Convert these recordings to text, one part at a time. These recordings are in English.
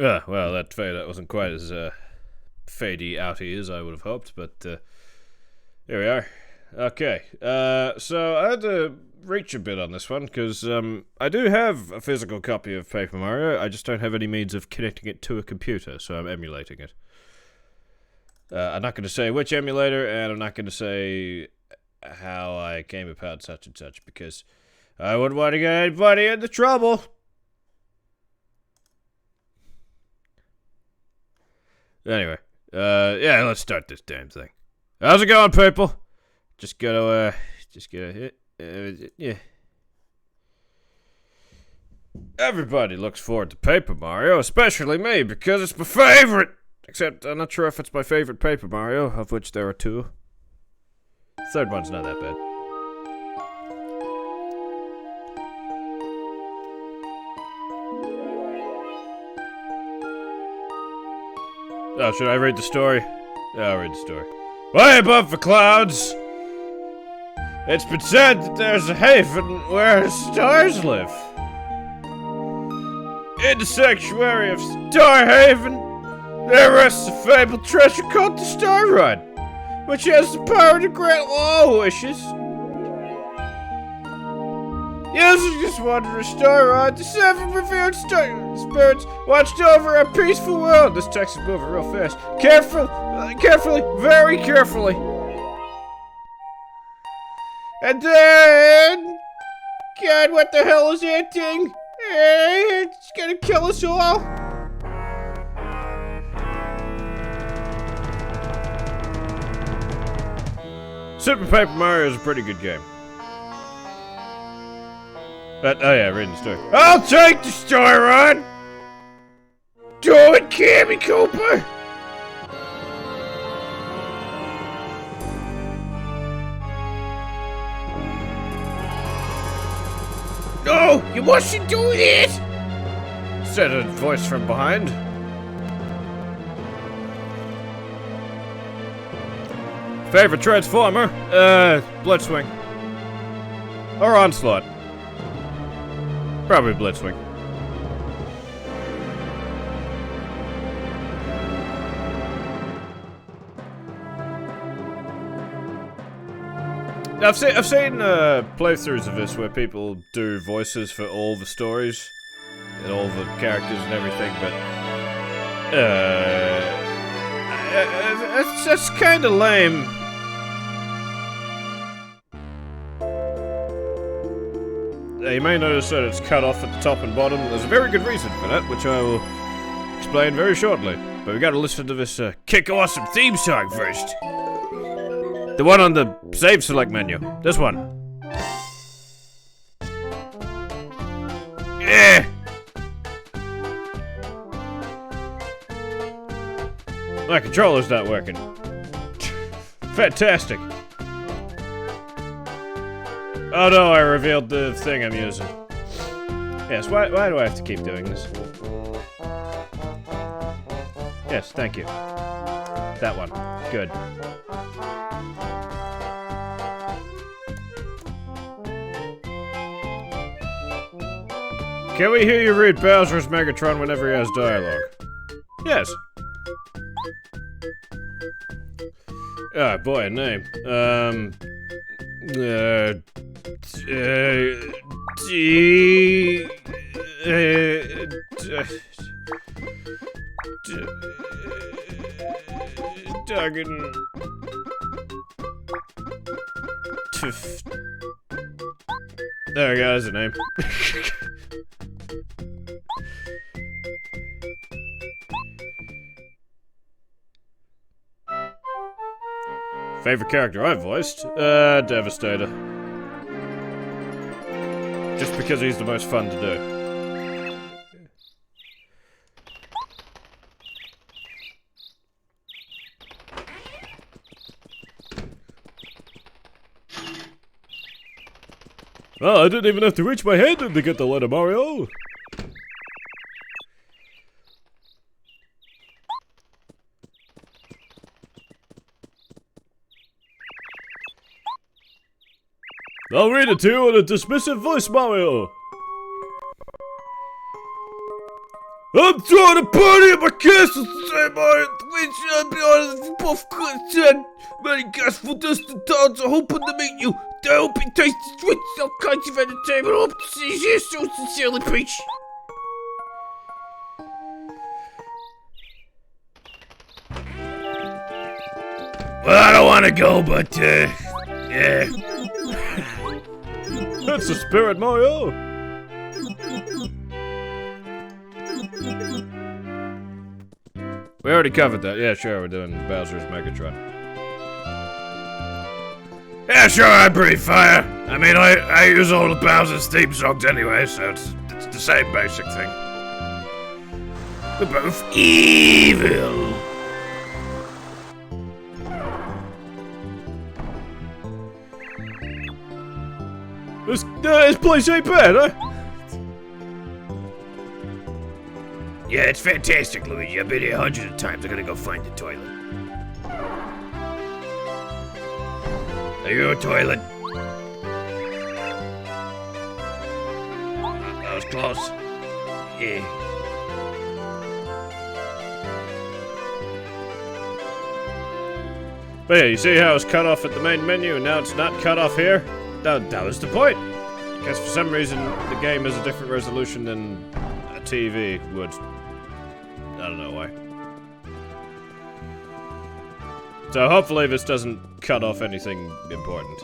Well, that wasn't quite as fadey outy as I would have hoped, but here we are. Okay, so I had to reach a bit on this one, because I do have a physical copy of Paper Mario, I just don't have any means of connecting it to a computer, so I'm emulating it. I'm not going to say which emulator, and I'm not going to say how I came about such and such, because I wouldn't want to get anybody into trouble. Anyway, yeah, let's start this damn thing. How's it going, people? Just gotta hit, yeah. Everybody looks forward to Paper Mario, especially me, because it's my favorite! Except, I'm not sure if it's my favorite Paper Mario, of which there are two. The third one's not that bad. Oh, should I read the story? Yeah, I'll read the story. Way above the clouds, it's been said that there's a haven where stars live. In the sanctuary of Star Haven, there rests a fabled treasure called the Star Rod, which has the power to grant all wishes. Using this wondrous Star Rod, the seven revered spirits watched over a peaceful world. This text is moving real fast. Carefully, very carefully. And then... God, what the hell is that thing? It's gonna kill us all. Super Paper Mario is a pretty good game. But, oh yeah, reading the story. I'll take the Star Rod! Do it, Cammy Cooper! No! You mustn't do this! Said a voice from behind. Favorite Transformer? Blitzwing. Or Onslaught. Probably Blitzwing. I've seen playthroughs of this where people do voices for all the stories and all the characters and everything, but that's kind of lame. You may notice that it's cut off at the top and bottom. There's a very good reason for that, which I will explain very shortly. But we gotta listen to this kick-awesome theme song first. The one on the save select menu. This one. Yeah! My controller's not working. Fantastic. Oh no, I revealed the thing I'm using. Yes, why do I have to keep doing this? Yes, thank you. That one. Good. Can we hear you read Bowser's Megatron whenever he has dialogue? Yes. Ah, boy, a name. Duggan. There we go, there's a name. Favorite character I've voiced? Devastator. Just because he's the most fun to do. Oh, I didn't even have to reach my hand in to get the letter, Mario! I'll read it to you in a dismissive voice, Mario! I'm throwing a party at my castle today, Mario. Which I'll be honest, both good. Many gastful distant towns are hoping to meet you. They hope you taste the sweets, all kinds of entertainment. Hope to see you here so sincerely, Peach. Well, I don't want to go, but, yeah. That's the spirit, Mario. We already covered that. Yeah, sure, we're doing Bowser's Megatron. Yeah, sure, I breathe fire. I mean, I use all the Bowser's theme songs anyway, so it's the same basic thing. We're both evil. This place ain't bad, huh? Yeah, it's fantastic, Luigi. I've been here hundreds of times. I gotta go find the toilet. Are you a toilet? That was close. Yeah. But yeah, you see how it's cut off at the main menu and now it's not cut off here? That was the point. I guess for some reason the game has a different resolution than a TV would. I don't know why. So hopefully this doesn't cut off anything important.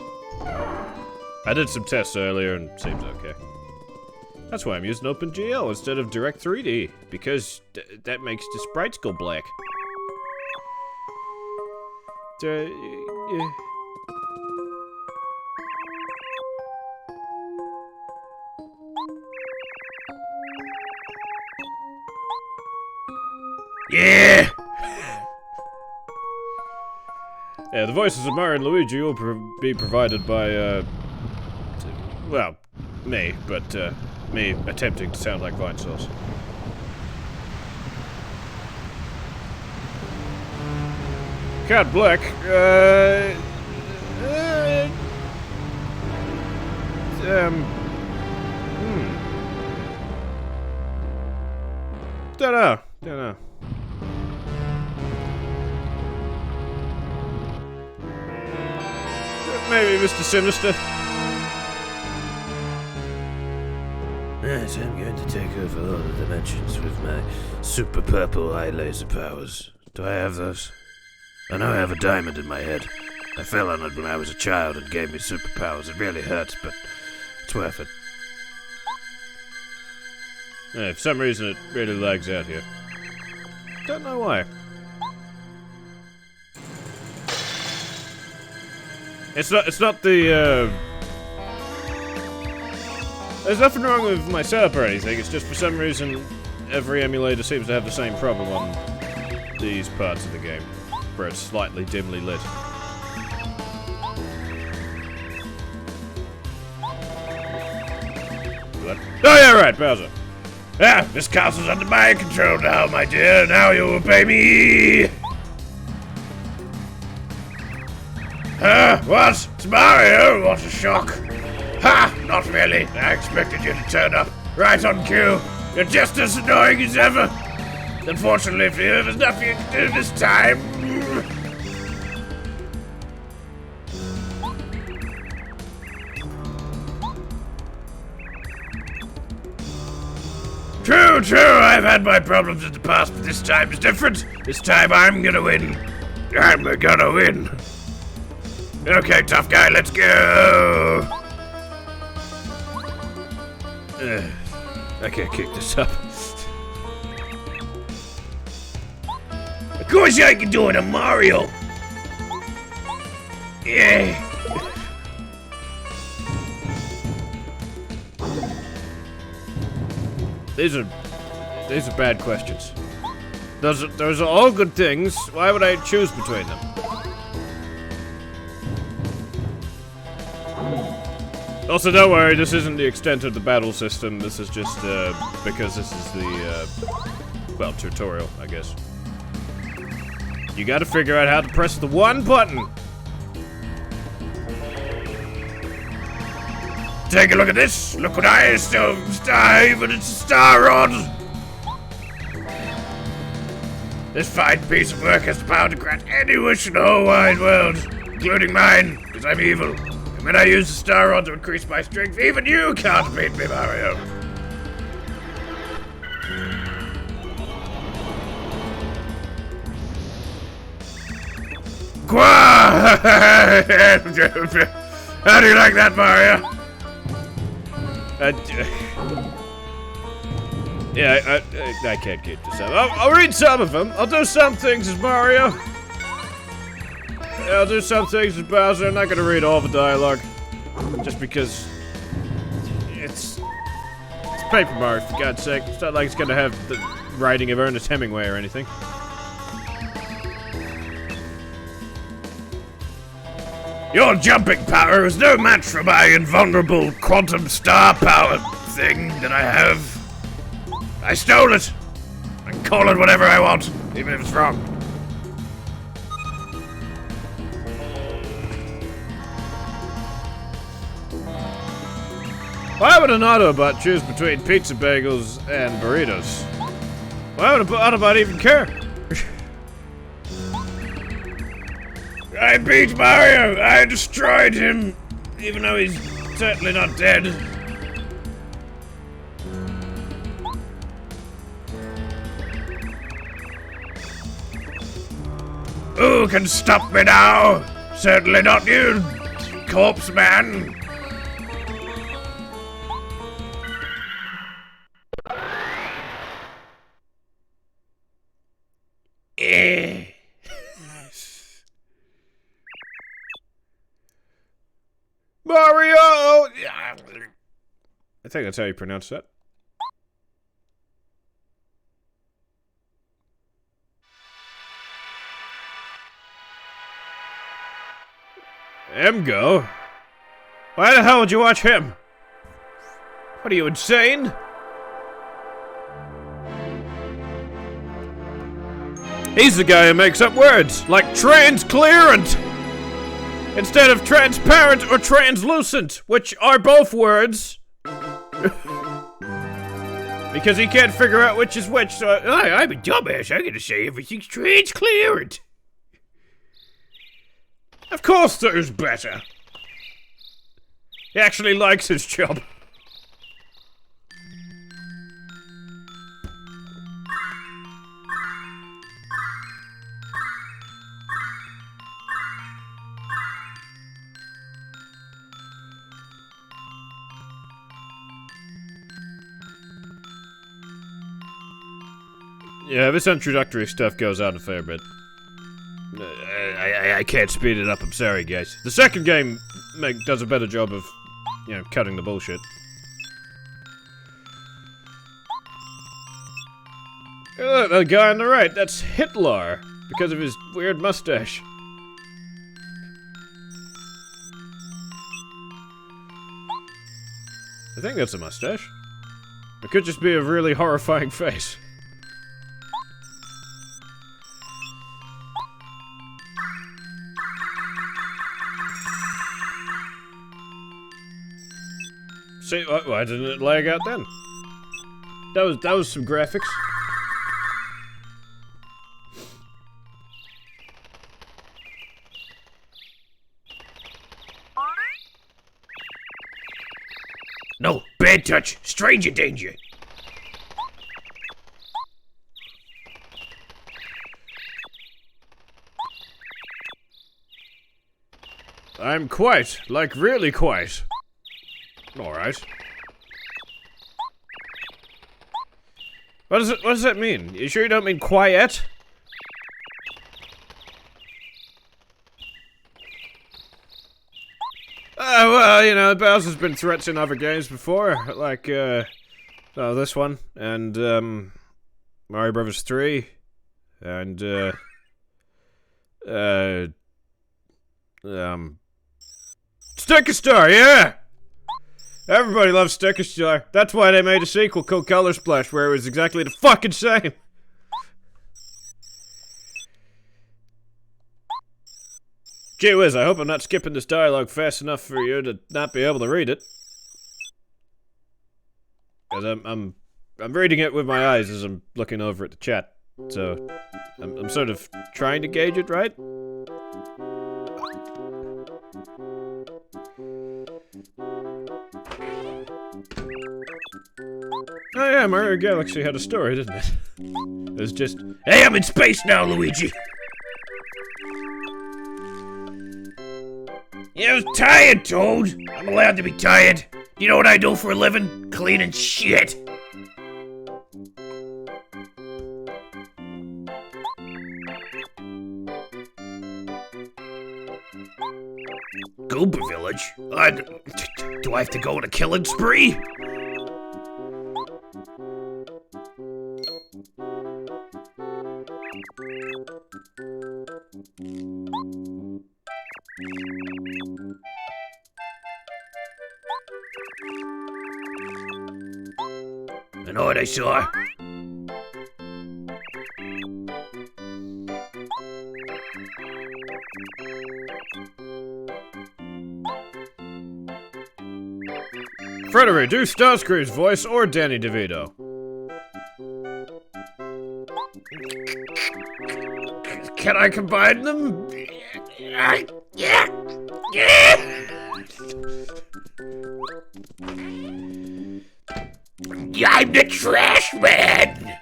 I did some tests earlier and it seems okay. That's why I'm using OpenGL instead of Direct 3D, because that makes the sprites go black. Yeah! Yeah, the voices of Mario and Luigi will be provided by, well, me, but, me attempting to sound like Vine Sauce. Cat Black, Don't know. Maybe Mr. Sinister. Yes, I'm going to take over all the dimensions with my super purple eye laser powers. Do I have those? I know I have a diamond in my head. I fell on it when I was a child and gave me superpowers. It really hurts, but it's worth it. Yeah, for some reason it really lags out here. Don't know why. It's not the, there's nothing wrong with my setup or anything, it's just for some reason every emulator seems to have the same problem on these parts of the game, where it's slightly dimly lit. What? Oh yeah, right, Bowser. Ah, this castle's under my control now, my dear. Now you obey me. What? It's Mario? What a shock. Ha! Not really. I expected you to turn up. Right on cue. You're just as annoying as ever. Unfortunately for you, there's nothing you can do this time. True, I've had my problems in the past, but this time is different. This time I'm gonna win. I'm gonna win. Okay, tough guy, let's go! I can't kick this up. Of course I can do it, I'm Mario! Yeah! These are bad questions. Those are all good things. Why would I choose between them? Also, don't worry, this isn't the extent of the battle system. This is just, because this is the, well, tutorial, I guess. You gotta figure out how to press the one button! Take a look at this! Look what I still star, even it's a star rod! This fine piece of work has the power to grant any wish in the whole wide world, including mine, because I'm evil. And when I use the star rod to increase my strength, even you can't beat me, Mario. How do you like that, Mario? Yeah, I can't keep this up. I'll read some of them. I'll do some things as Mario. I'll do some things as Bowser. I'm not gonna read all the dialogue. Just because it's Paper Mario, for God's sake. It's not like it's gonna have the writing of Ernest Hemingway or anything. Your jumping power is no match for my invulnerable quantum star power thing that I have. I stole it. I can call it whatever I want, even if it's wrong. Why would an Autobot choose between pizza bagels and burritos? Why would an Autobot even care? I beat Mario! I destroyed him! Even though he's certainly not dead. Who can stop me now? Certainly not you, corpse man! Mario! I think that's how you pronounce that. Go? Why the hell would you watch him? What are you, insane? He's the guy who makes up words, like transclearant, instead of transparent or translucent, which are both words. Because he can't figure out which is which, so I'm a dumbass, I'm gonna say everything's transclearant. Of course there's better. He actually likes his job. Yeah, this introductory stuff goes on a fair bit. I can't speed it up, I'm sorry, guys. The second game does a better job of, you know, cutting the bullshit. Look, the guy on the right, that's Hitler, because of his weird mustache. I think that's a mustache. It could just be a really horrifying face. See, why didn't it lag out then? That was some graphics. No, bad touch, stranger danger. I'm quite, like really quite. Alright. What does that mean? You sure you don't mean quiet? Well, you know, Bowser's been threats in other games before, like, this one, and, Mario Brothers 3, and, Sticker Star, yeah! Everybody loves Sticker Star. That's why they made a sequel called Color Splash, where it was exactly the fucking same. Gee whiz, I hope I'm not skipping this dialogue fast enough for you to not be able to read it. Because I'm reading it with my eyes as I'm looking over at the chat. So, I'm sort of trying to gauge it, right? Oh yeah, Mario Galaxy had a story, didn't it? It was just, hey, I'm in space now, Luigi! Yeah, I was tired, Toad! I'm allowed to be tired. Do you know what I do for a living? Cleaning shit! Goober Village? Do I have to go on a killing spree? I know what I saw. Freddery, do Starscream's voice or Danny DeVito. Can I combine them? Yeah. I'm the trash man.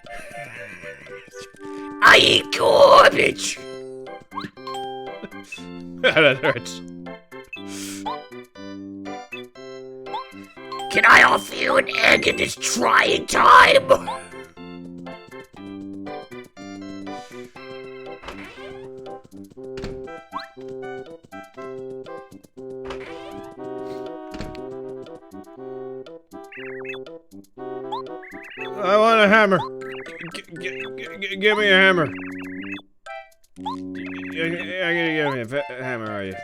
I eat garbage. That hurts. Can I offer you an egg in this trying time? I want a hammer. Give me a hammer. You're gonna give me a hammer, are you?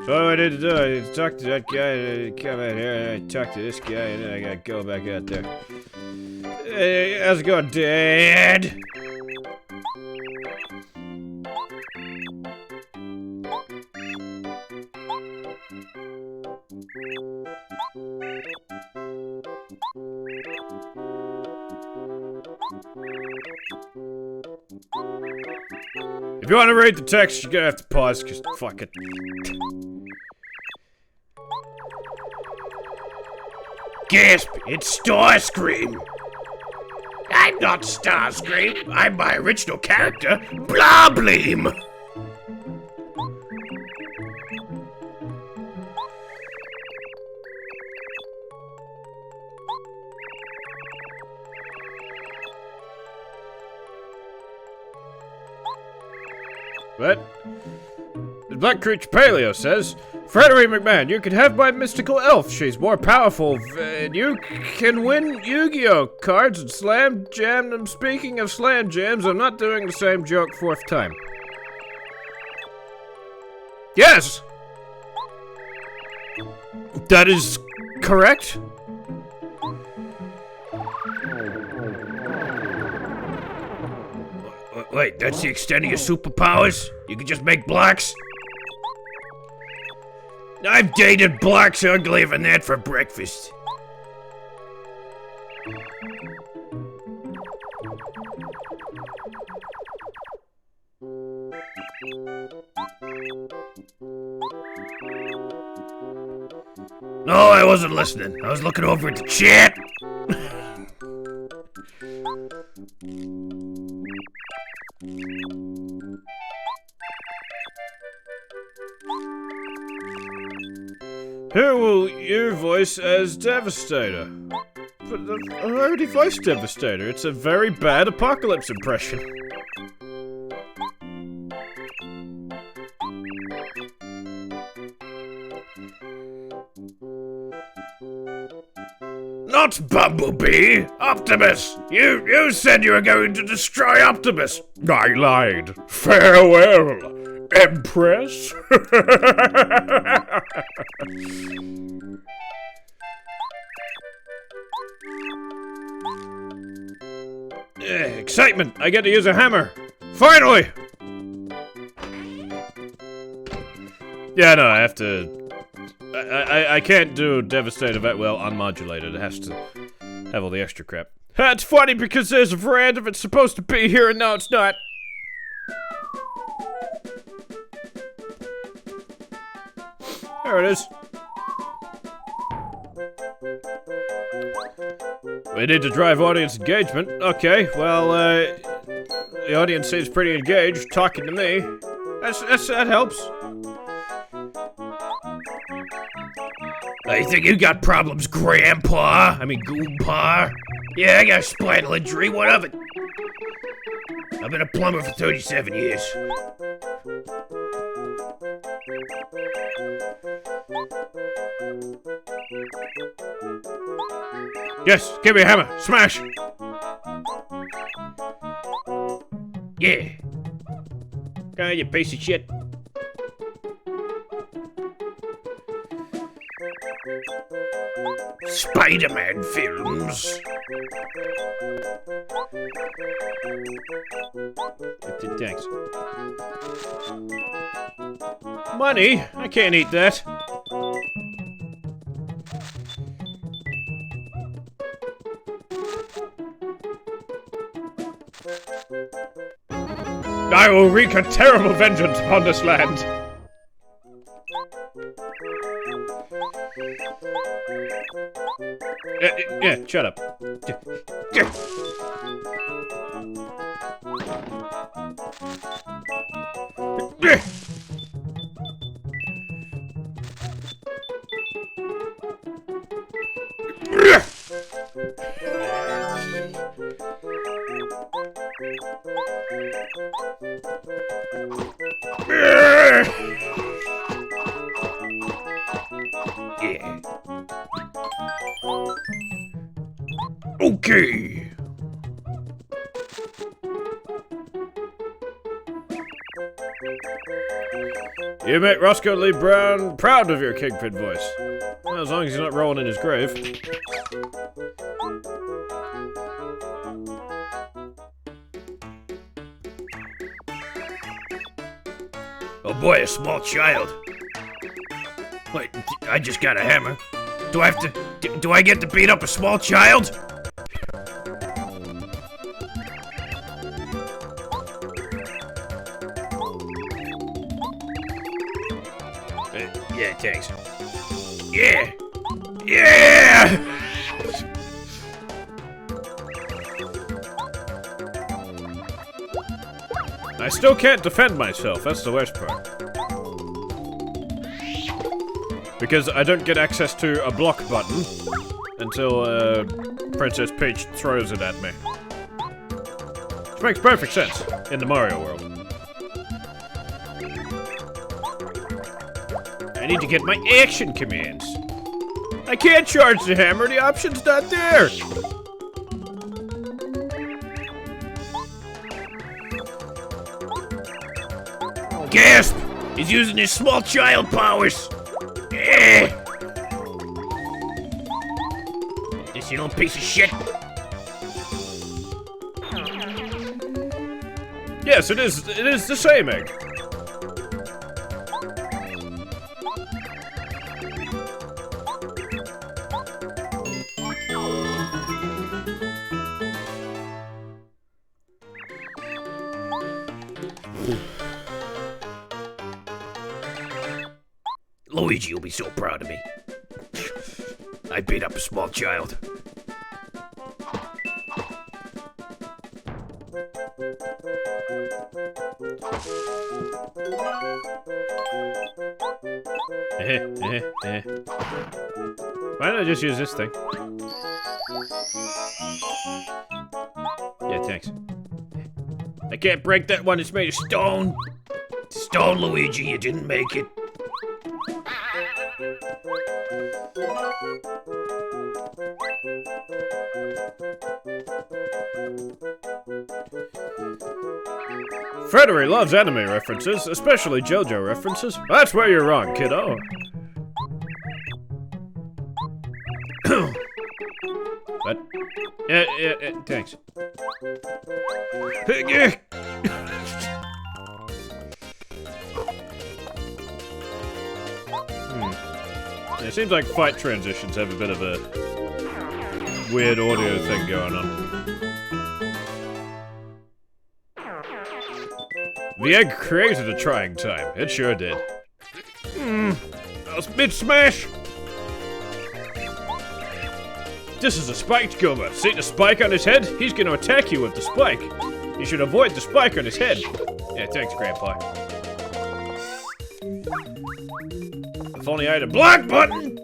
So what do I need to do? I need to talk to that guy, come out here, and I talk to this guy, and then I gotta go back out there. Hey, how's it going, Dad? If you want to read the text, you're gonna have to pause, cause fuck it. Gasp! It's Starscream! I'm not Starscream, I'm my original character, Blobleem! What? The Black Creature Paleo says, Freddery McMahon, you can have my mystical elf. She's more powerful, and you can win Yu-Gi-Oh! Cards and Slam Jam. And speaking of Slam Jams, I'm not doing the same joke fourth time. Yes! That is correct. Wait, that's the extent of your superpowers? You can just make blocks? I've dated blocks uglier than that for breakfast. No, I wasn't listening. I was looking over at the chat. Who will you voice as Devastator? But I already voiced Devastator. It's a very bad Apocalypse impression. Not Bumblebee! Optimus! You said you were going to destroy Optimus! I lied. Farewell, Empress! Excitement! I get to use a hammer! Finally! Yeah, no, I have to... I can't do Devastator that well unmodulated. It has to have all the extra crap. That's funny because there's a veranda that's supposed to be here and now it's not. There it is. We need to drive audience engagement. Okay, well, the audience seems pretty engaged, talking to me. That helps. I think you got problems, Grandpa. I mean, Goompa. Yeah, I got a spinal injury. What of it? I've been a plumber for 37 years. Yes, give me a hammer. Smash. Yeah. Come on, you piece of shit. Spider-Man films. Thanks. Money? I can't eat that. I will wreak a terrible vengeance upon this land. Yeah, shut up. Yeah. Okay. You make Roscoe Lee Brown proud of your Kingpin voice. Well, as long as he's not rolling in his grave. Oh boy, a small child. Wait, I just got a hammer. Do I have to... Do I get to beat up a small child? Yeah, thanks. Yeah! Yeah! I still can't defend myself, that's the worst part. Because I don't get access to a block button until Princess Peach throws it at me. Which makes perfect sense in the Mario world. I need to get my action commands. I can't charge the hammer, the option's not there! Gasp! He's using his small child powers! This little piece of shit. Yes, it is the same egg. Luigi will be so proud of me. I beat up a small child. Why don't I just use this thing? Yeah, thanks. I can't break that one, it's made of stone. Stone, Luigi, you didn't make it. Freddery loves anime references, especially JoJo references. That's where you're wrong, kiddo. What? Thanks. It seems like fight transitions have a bit of a weird audio thing going on. The egg created a trying time. It sure did. That was mid-smash! This is a spiked gober. See the spike on his head? He's gonna attack you with the spike. You should avoid the spike on his head. Yeah, thanks, Grandpa. If only I had a block button!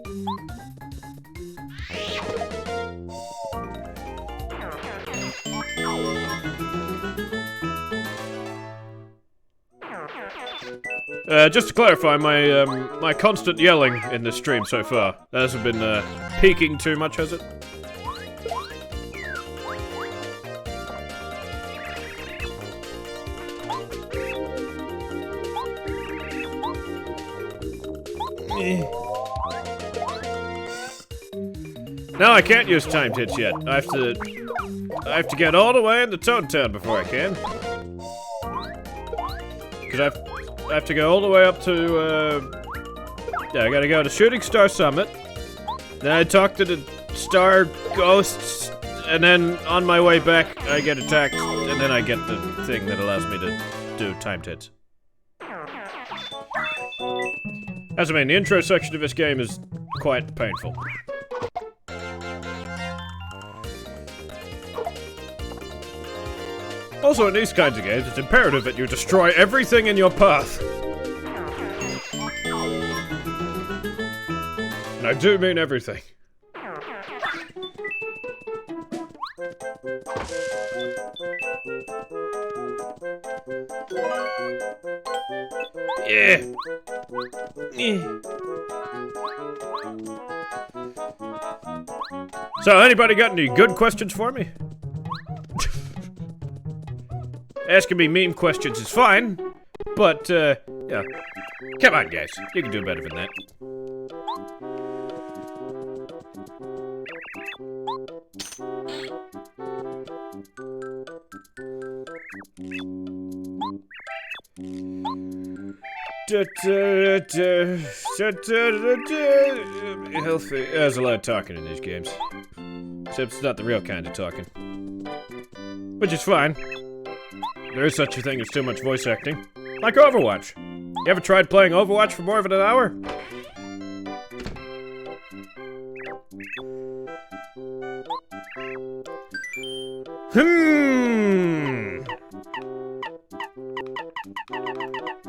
Just to clarify, my constant yelling in this stream so far, that hasn't been, peaking too much, has it? No, I can't use timed hits yet. I have to get all the way into Toad Town before I can. Because I have to go all the way up to, yeah, I gotta go to Shooting Star Summit. Then I talk to the Star Ghosts, and then on my way back, I get attacked, and then I get the thing that allows me to do timed hits. As I mean, the intro section of this game is quite painful. Also, in these kinds of games, it's imperative that you destroy everything in your path. And I do mean everything. Yeah. So, anybody got any good questions for me? Asking me meme questions is fine, but, yeah. Come on, guys. You can do better than that. Healthy. There's a lot of talking in these games. Except it's not the real kind of talking. Which is fine. There is such a thing as too much voice acting. Like Overwatch. You ever tried playing Overwatch for more than an hour?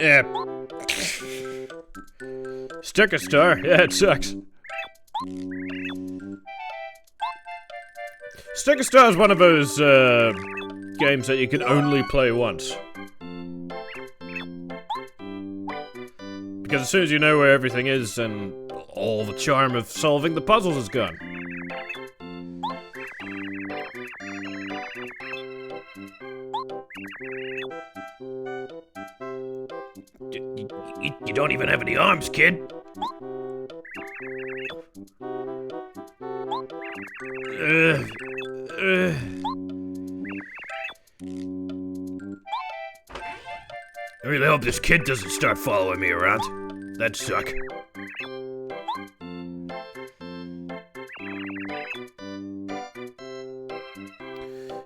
Yeah. Sticker Star? Yeah, it sucks. Sticker Star is one of those, games that you can only play once. Because as soon as you know where everything is, then all the charm of solving the puzzles is gone. You don't even have any arms, kid. I really hope this kid doesn't start following me around. That'd suck.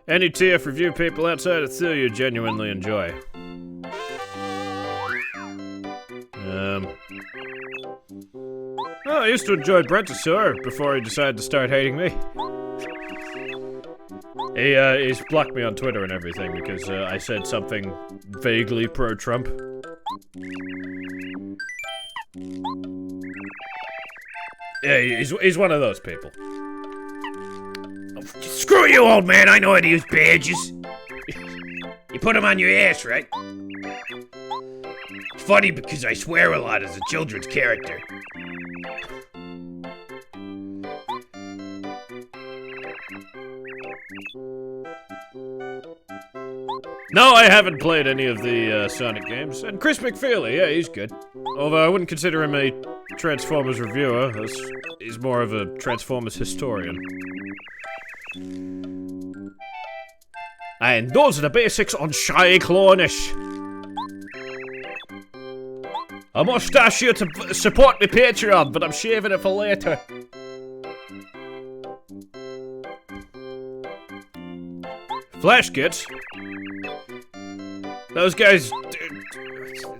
Any TF review people outside of Thu you genuinely enjoy? Well, I used to enjoy Brentasaur before he decided to start hating me. He's blocked me on Twitter and everything because I said something vaguely pro-Trump. Yeah, he's one of those people. Oh, screw you, old man! I know how to use badges. You put them on your ass, right? It's funny because I swear a lot as a children's character. No, I haven't played any of the Sonic games. And Chris McFeely, yeah, he's good. Although I wouldn't consider him a Transformers reviewer, as he's more of a Transformers historian. And those are the basics on Shy Clonish. I must ask you to support my Patreon, but I'm shaving it for later. Flash kits? Those guys,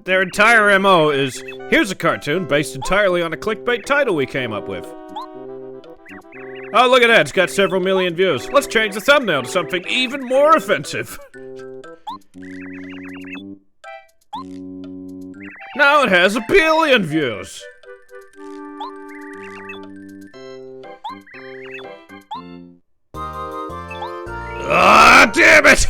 their entire MO is, here's a cartoon based entirely on a clickbait title we came up with. Oh, look at that, it's got several million views. Let's change the thumbnail to something even more offensive. Now it has 1 billion views. Ah, damn it!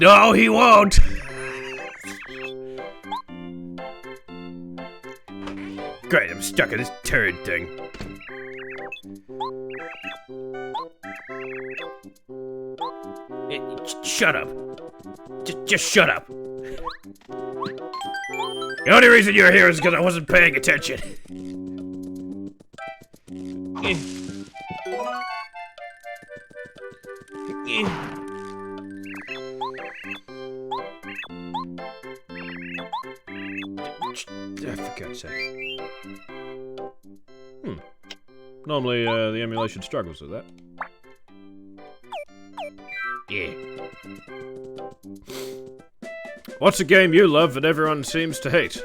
No, he won't! Great, I'm stuck in this turd thing. Shut up. Just shut up. The only reason you're here is because I wasn't paying attention. For God's sake. Normally, the emulation struggles with that. Yeah. What's a game you love that everyone seems to hate?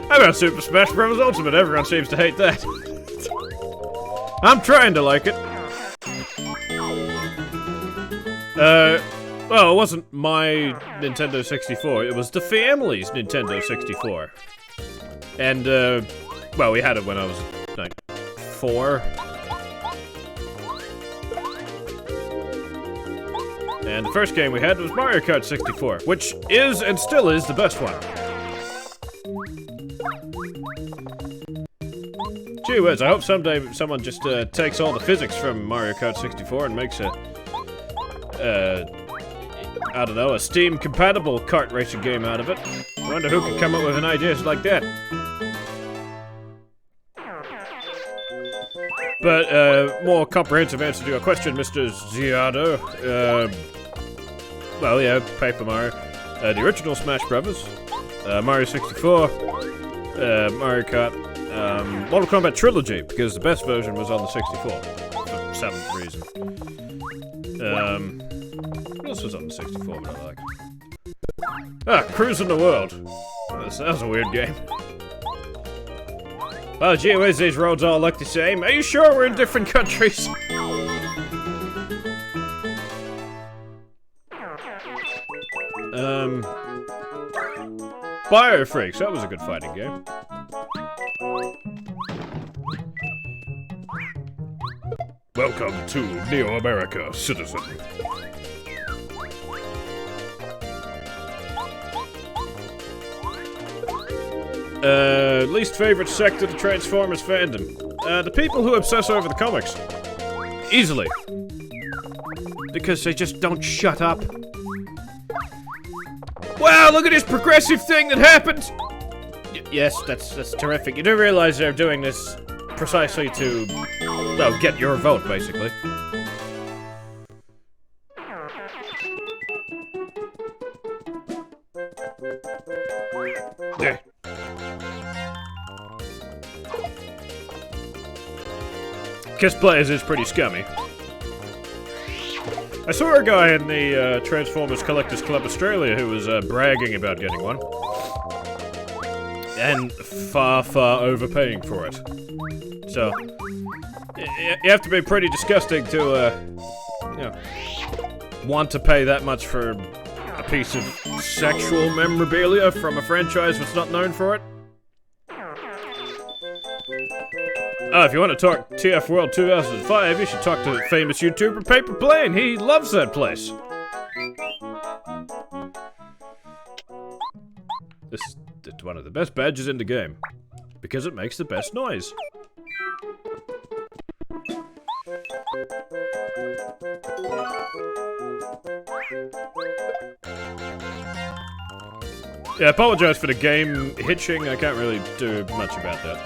How about Super Smash Bros. Ultimate? Everyone seems to hate that. I'm trying to like it. Well, it wasn't my Nintendo 64, it was the family's Nintendo 64. And, well, we had it when I was, like, 4. And the first game we had was Mario Kart 64, which is, and still is, the best one. Gee whiz, I hope someday someone just, takes all the physics from Mario Kart 64 and makes a, I don't know, a Steam-compatible kart racing game out of it. I wonder who could come up with an idea like that. But, more comprehensive answer to your question, Mr. Ziado. Well, yeah, Paper Mario. The original Smash Brothers. Mario 64. Mario Kart. Mortal Kombat Trilogy, because the best version was on the 64. For some reason. What else was on the 64 that I like? Ah, Cruising the World. That was a weird game. Oh, gee whiz, these roads all look the same. Are you sure we're in different countries? Biofreaks, that was a good fighting game. Welcome to Neo America, citizen. Least favorite sect of the Transformers fandom. The people who obsess over the comics. Easily. Because they just don't shut up. Wow, look at this progressive thing that happened! Yes, that's terrific. You do realize they're doing this precisely to, well, get your vote, basically. There. Kiss Players is pretty scummy. I saw a guy in the Transformers Collectors Club Australia who was bragging about getting one. And far, far overpaying for it. So, you have to be pretty disgusting to, you know, want to pay that much for a piece of sexual memorabilia from a franchise that's not known for it. If you want to talk TF World 2005, you should talk to famous YouTuber Paper Plane. He loves that place. This is one of the best badges in the game, because it makes the best noise. Yeah, I apologize for the game hitching. I can't really do much about that.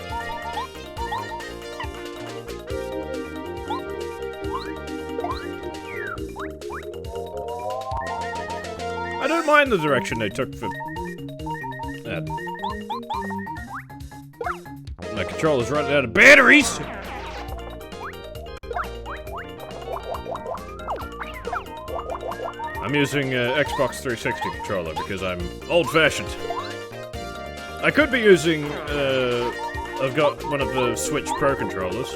I don't mind the direction they took for that. My controller's running out of batteries! I'm using Xbox 360 controller because I'm old-fashioned. I could be using, I've got one of the Switch Pro controllers,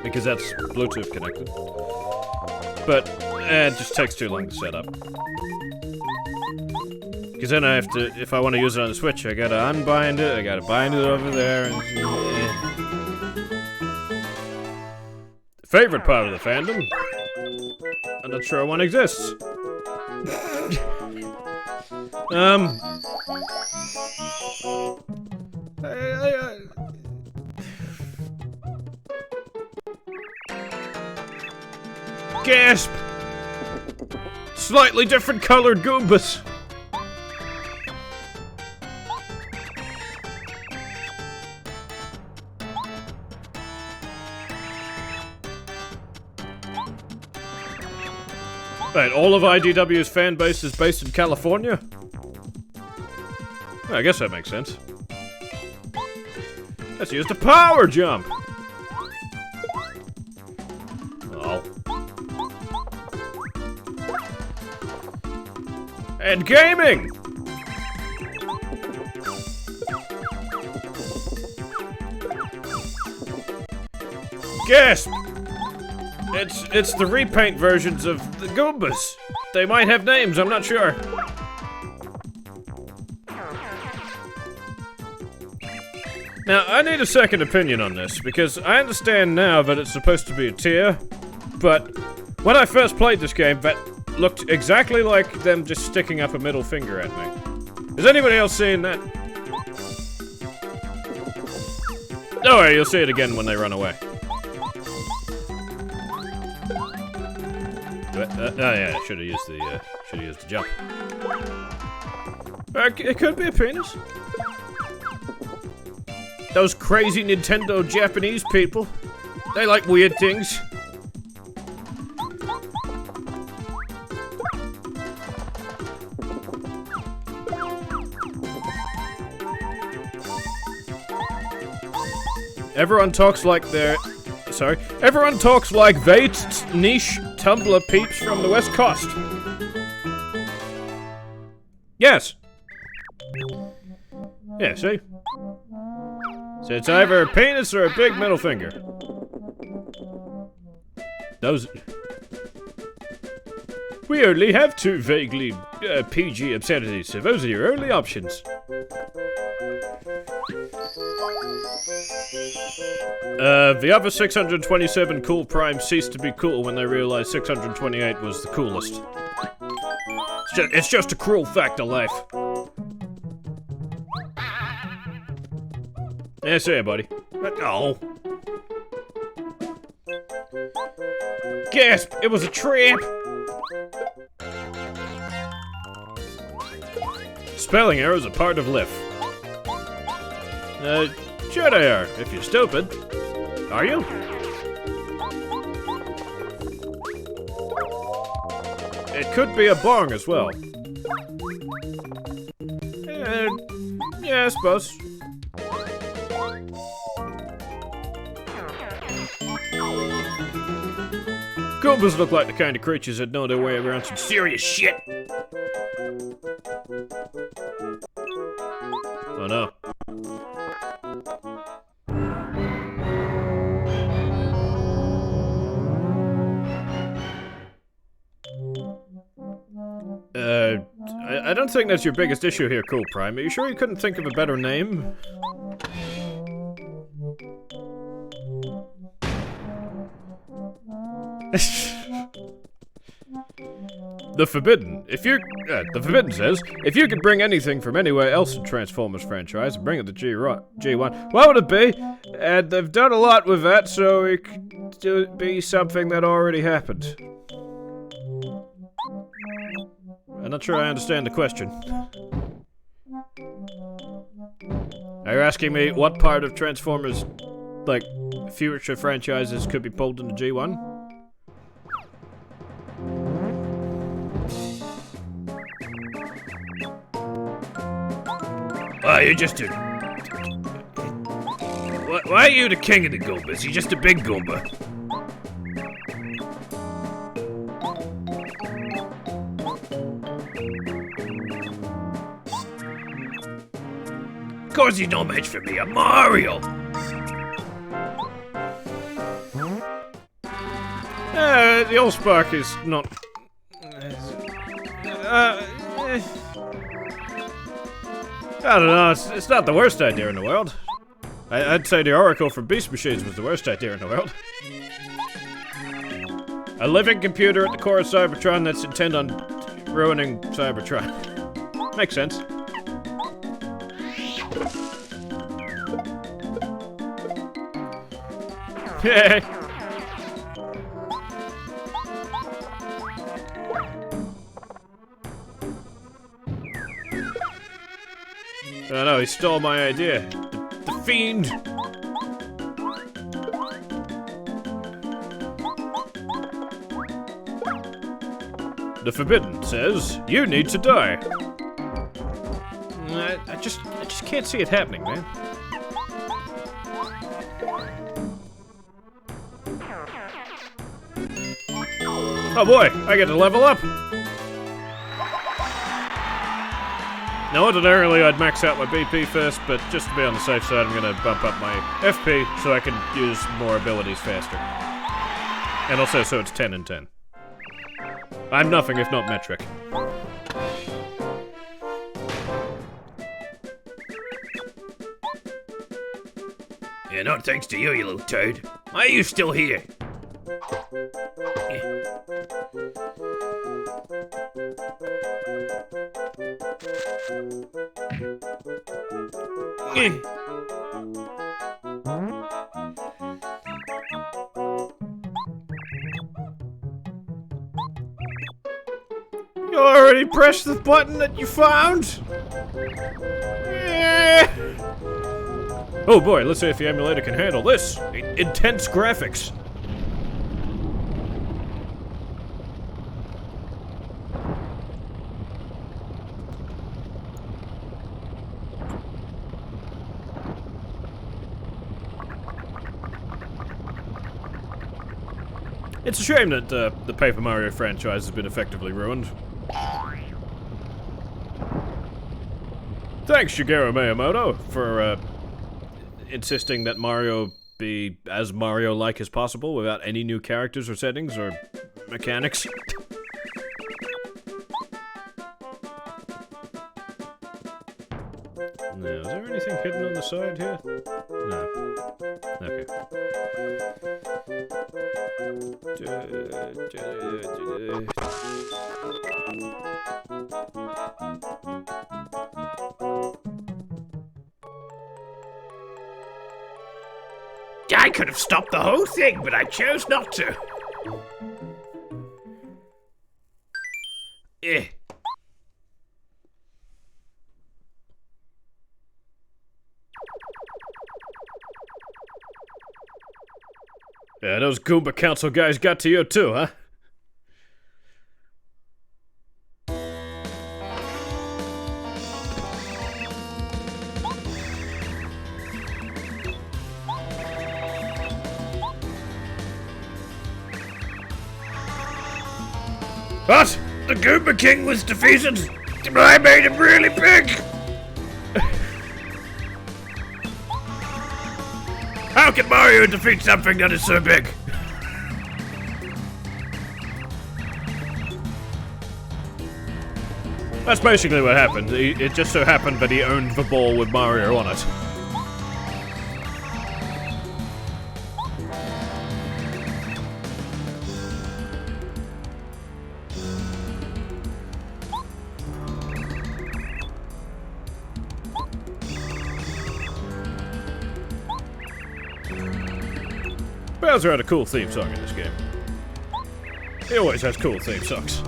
because that's Bluetooth connected. But, it just takes too long to set up. Because then I have to, if I want to use it on the Switch, I gotta unbind it, I gotta bind it over there, and... Favorite part of the fandom? I'm not sure one exists. Gasp! Slightly different colored Goombas. Wait, all of IDW's fan base is based in California? Well, I guess that makes sense. Let's use the power jump! Oh. And gaming! Gasp! It's the repaint versions of the Goombas. They might have names, I'm not sure. Now, I need a second opinion on this, because I understand now that it's supposed to be a tier, but when I first played this game, that looked exactly like them just sticking up a middle finger at me. Is anybody else seeing that? Don't worry, you'll see it again when they run away. Oh yeah, I should have used the jump. It could be a penis. Those crazy Nintendo Japanese people. They like weird things. Everyone talks like they're... Sorry. Everyone talks like they niche Tumblr peeps from the West Coast. Yes. Yeah, see? So it's either a penis or a big middle finger. Those... We only have two vaguely PG obscenities, so those are your only options. The other 627 cool primes ceased to be cool when they realized 628 was the coolest. It's just a cruel fact of life. Yeah, see ya, buddy. Oh. Gasp! It was a trap! Spelling errors are part of life. Sure they are, if you're stupid. Are you? It could be a bong as well. Yeah, I suppose. Goombas look like the kind of creatures that know their way around some serious shit. Oh no. I don't think that's your biggest issue here, Cool Prime. Are you sure you couldn't think of a better name? The Forbidden. The Forbidden says, if you could bring anything from anywhere else in Transformers franchise and bring it to G1, what would it be? And they've done a lot with that, so it could be something that already happened. I'm not sure I understand the question. Are you asking me what part of Transformers, like, future franchises could be pulled into G1? Oh, you're just a... Why are you the king of the Goombas? You're just a big Goomba. Of course you're no match for me, I'm Mario! The old spark is not... I don't know, it's not the worst idea in the world. I'd say the Oracle for Beast Machines was the worst idea in the world. A living computer at the core of Cybertron that's intent on ruining Cybertron. Makes sense. Hey! Oh no, he stole my idea. The fiend! The Forbidden says, you need to die. I just can't see it happening, man. Oh boy, I get to level up! Now, ordinarily I'd max out my BP first, but just to be on the safe side, I'm gonna bump up my FP so I can use more abilities faster. And also so it's 10 and 10. I'm nothing if not metric. Yeah, not thanks to you, you little toad. Why are you still here? You already pressed the button that you found? Oh boy, let's see if the emulator can handle this. Intense graphics. It's a shame that the Paper Mario franchise has been effectively ruined. Thanks, Shigeru Miyamoto, for insisting that Mario be as Mario-like as possible without any new characters or settings or mechanics. Now, is there anything hidden on the side here? No. Okay. I could have stopped the whole thing, but I chose not to. Eh. Yeah, those Goomba Council guys got to you too, huh? What? The Goomba King was defeated? I made him really big! How can Mario defeat something that is so big? That's basically what happened. It just so happened that he owned the ball with Mario on it. Bowser had a cool theme song in this game. He always has cool theme songs.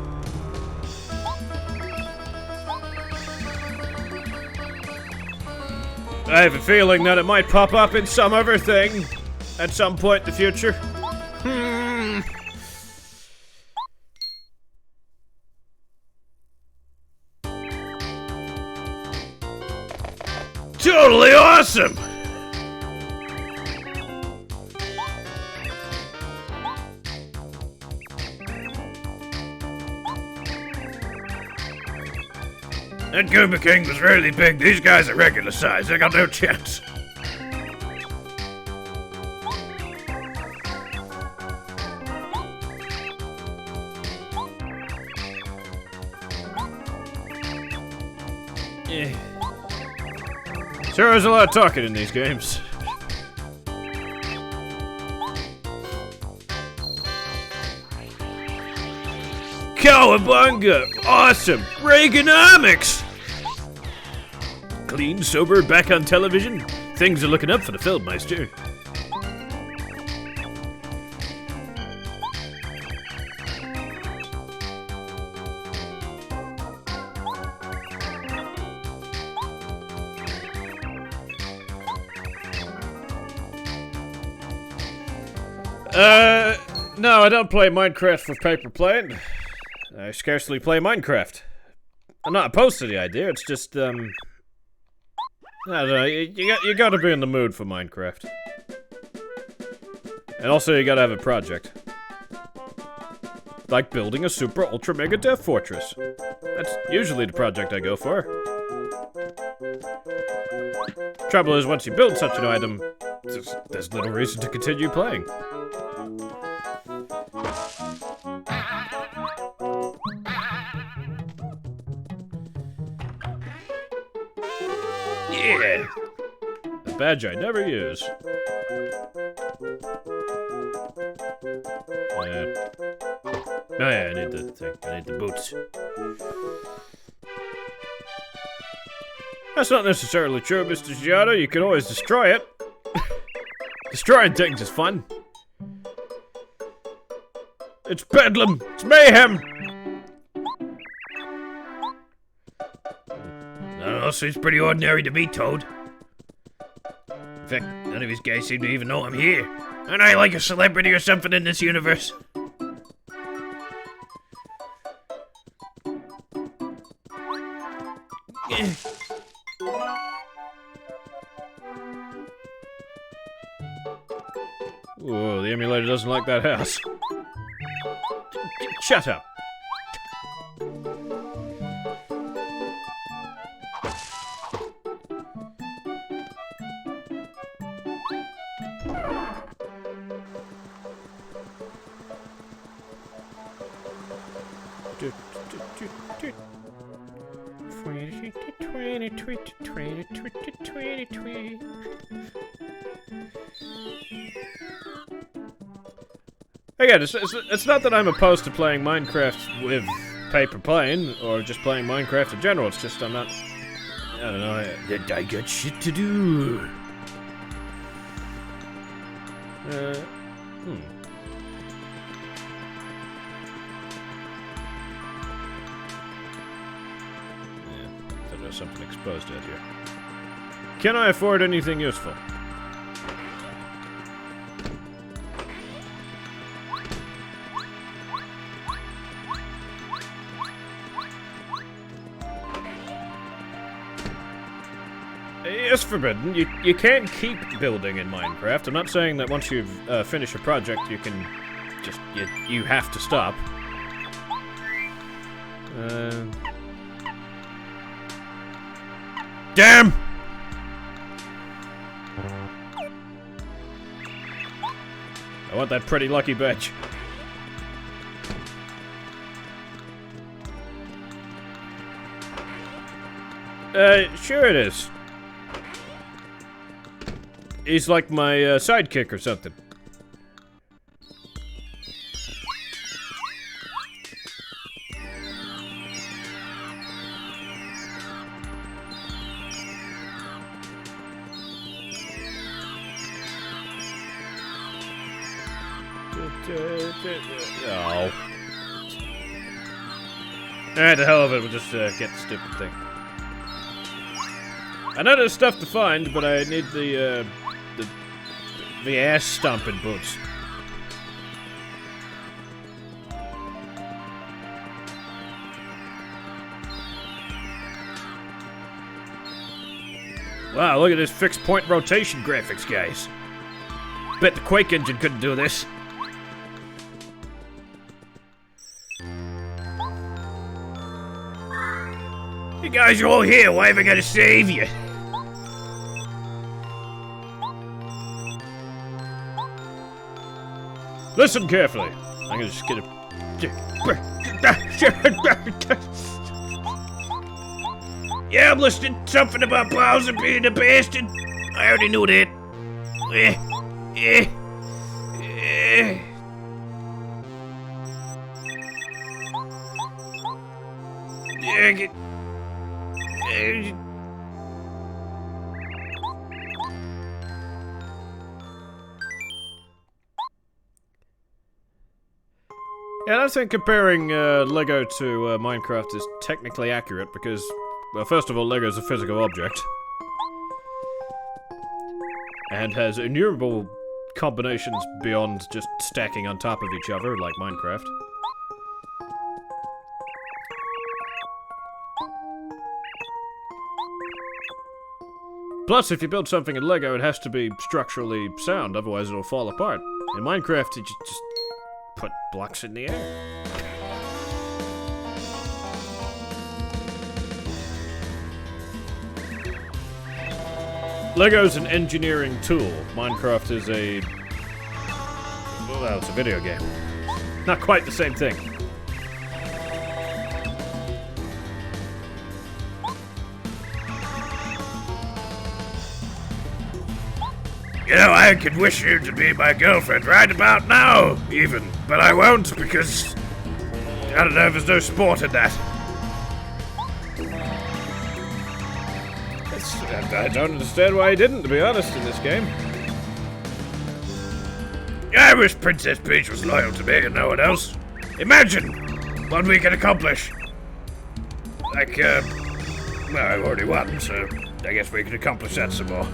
I have a feeling that it might pop up in some other thing at some point in the future. Totally awesome! That Goomba King was really big. These guys are regular size. I got no chance. Yeah. Sure, there's a lot of talking in these games. Cowabunga! Awesome! Reaganomics! Clean, sober, back on television? Things are looking up for the Filmmeister. No, I don't play Minecraft for paper plane. I scarcely play Minecraft. I'm not opposed to the idea, it's just, I don't know, you gotta be in the mood for Minecraft. And also, you gotta have a project. Like building a super ultra mega death fortress. That's usually the project I go for. Trouble is, once you build such an item, there's little reason to continue playing. Yeah! A badge I never use. Oh yeah, I need the thing. I need the boots. That's not necessarily true, Mr. Giotto. You can always destroy it. Destroying things is fun. It's bedlam! It's mayhem! I don't know, seems pretty ordinary to me, Toad. In fact, none of these guys seem to even know I'm here. Aren't I like a celebrity or something in this universe? Whoa, the emulator doesn't like that house. Shut up. Again, it's not that I'm opposed to playing Minecraft with paper plane, or just playing Minecraft in general, it's just I'm not... I don't know, I got shit to do. Yeah, thought there was something exposed out here. Can I afford anything useful? It's forbidden. You can't keep building in Minecraft. I'm not saying that once you've finished a project, you can just you have to stop. Damn! I want that pretty lucky badge. Sure it is. He's like my sidekick or something. Oh. Alright, the hell of it, we'll just get the stupid thing. I know there's stuff to find, but I need the ass stomping boots. Wow, look at this fixed point rotation graphics, guys. Bet the Quake engine couldn't do this. You guys are all here, why have I gotta save you? Listen carefully. I'm gonna just get a... Yeah, I'm listening. Something about Bowser being a bastard. I already knew that. Yeah, I don't think comparing Lego to Minecraft is technically accurate because, well, first of all, Lego is a physical object. And has innumerable combinations beyond just stacking on top of each other, like Minecraft. Plus, if you build something in Lego, it has to be structurally sound, otherwise it'll fall apart. In Minecraft, you just put blocks in the air. Lego's an engineering tool. Minecraft is a... well, it's a video game. Not quite the same thing. You know, I could wish you to be my girlfriend right about now, even. But I won't, because... I don't know, there's no sport in that. I don't understand why he didn't, to be honest, in this game. I wish Princess Peach was loyal to me and no one else. Imagine what we could accomplish. Like, well, I've already won, so I guess we could accomplish that some more.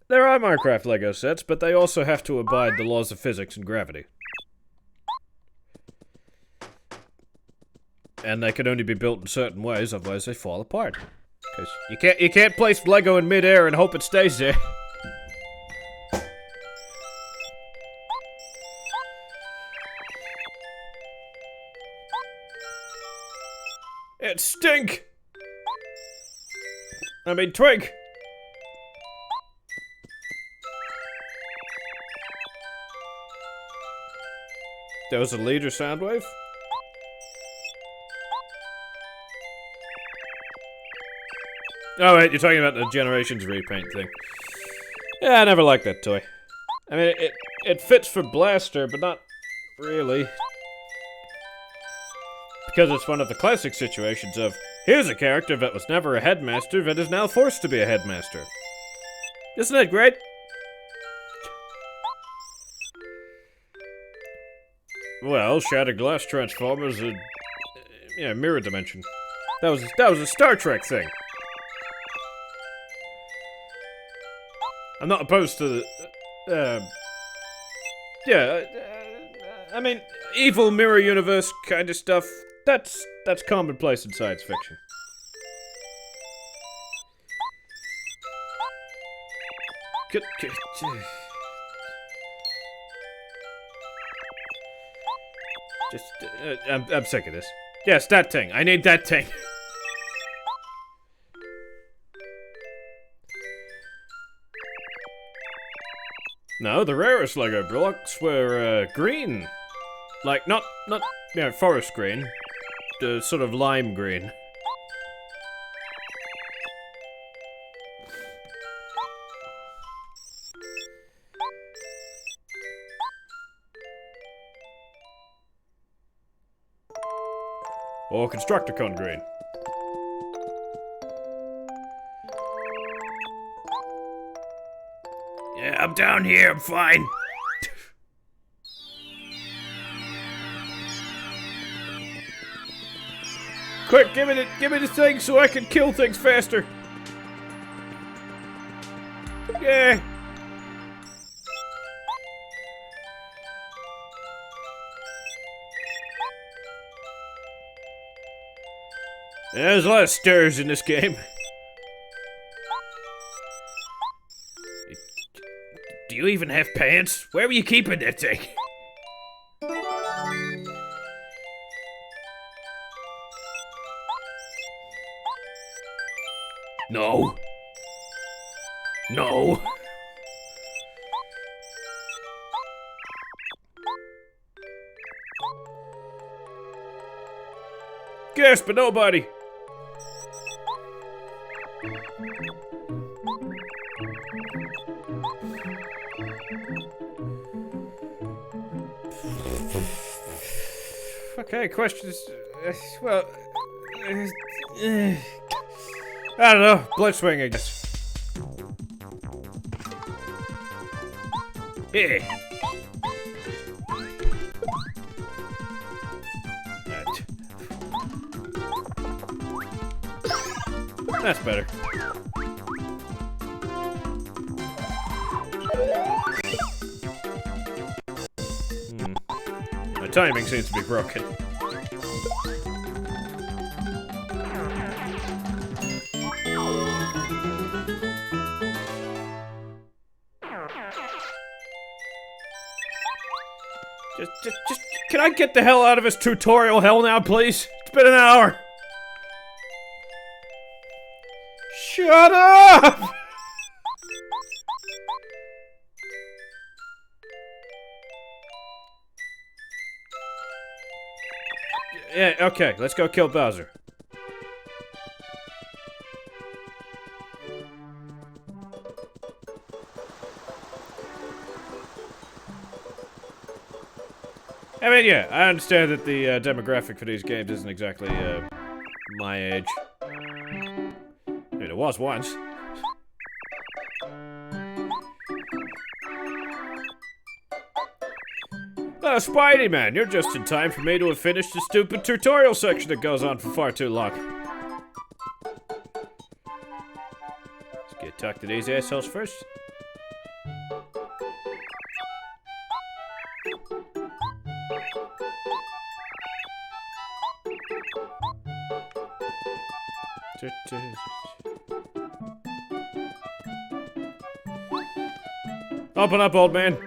There are Minecraft Lego sets, but they also have to abide the laws of physics and gravity. And they can only be built in certain ways, otherwise they fall apart. Because you can't place Lego in midair and hope it stays there. It stink! I mean, twig! There was a leader sound wave? Oh wait, you're talking about the Generations repaint thing. Yeah, I never liked that toy. I mean, it fits for Blaster, but not really. Because it's one of the classic situations of, here's a character that was never a headmaster that is now forced to be a headmaster. Isn't that great? Well, Shattered Glass Transformers are... yeah, mirror dimension. That was a Star Trek thing. I'm not opposed to I mean, evil mirror universe kind of stuff, that's commonplace in science fiction. I'm sick of this. Yes, that thing. I need that thing. No, the rarest Lego blocks were green. Like, not forest green. The sort of lime green. Or Constructicon green. I'm down here. I'm fine. Quick, give me the thing so I can kill things faster. Yeah. There's a lot of stairs in this game. Do you even have pants? Where were you keeping that thing? No. No. Guess, but nobody. Okay, questions. Well, I don't know. Blood swing, I guess. Yeah. That's better. My timing seems to be broken. Just, can I get the hell out of this tutorial hell now, please? It's been an hour. Shut up! Yeah, okay, let's go kill Bowser. I mean, yeah, I understand that the demographic for these games isn't exactly my age. I mean, it was once. Oh, Spidey, man, you're just in time for me to have finished the stupid tutorial section that goes on for far too long. Let's get talk to these assholes first. Open up, old man.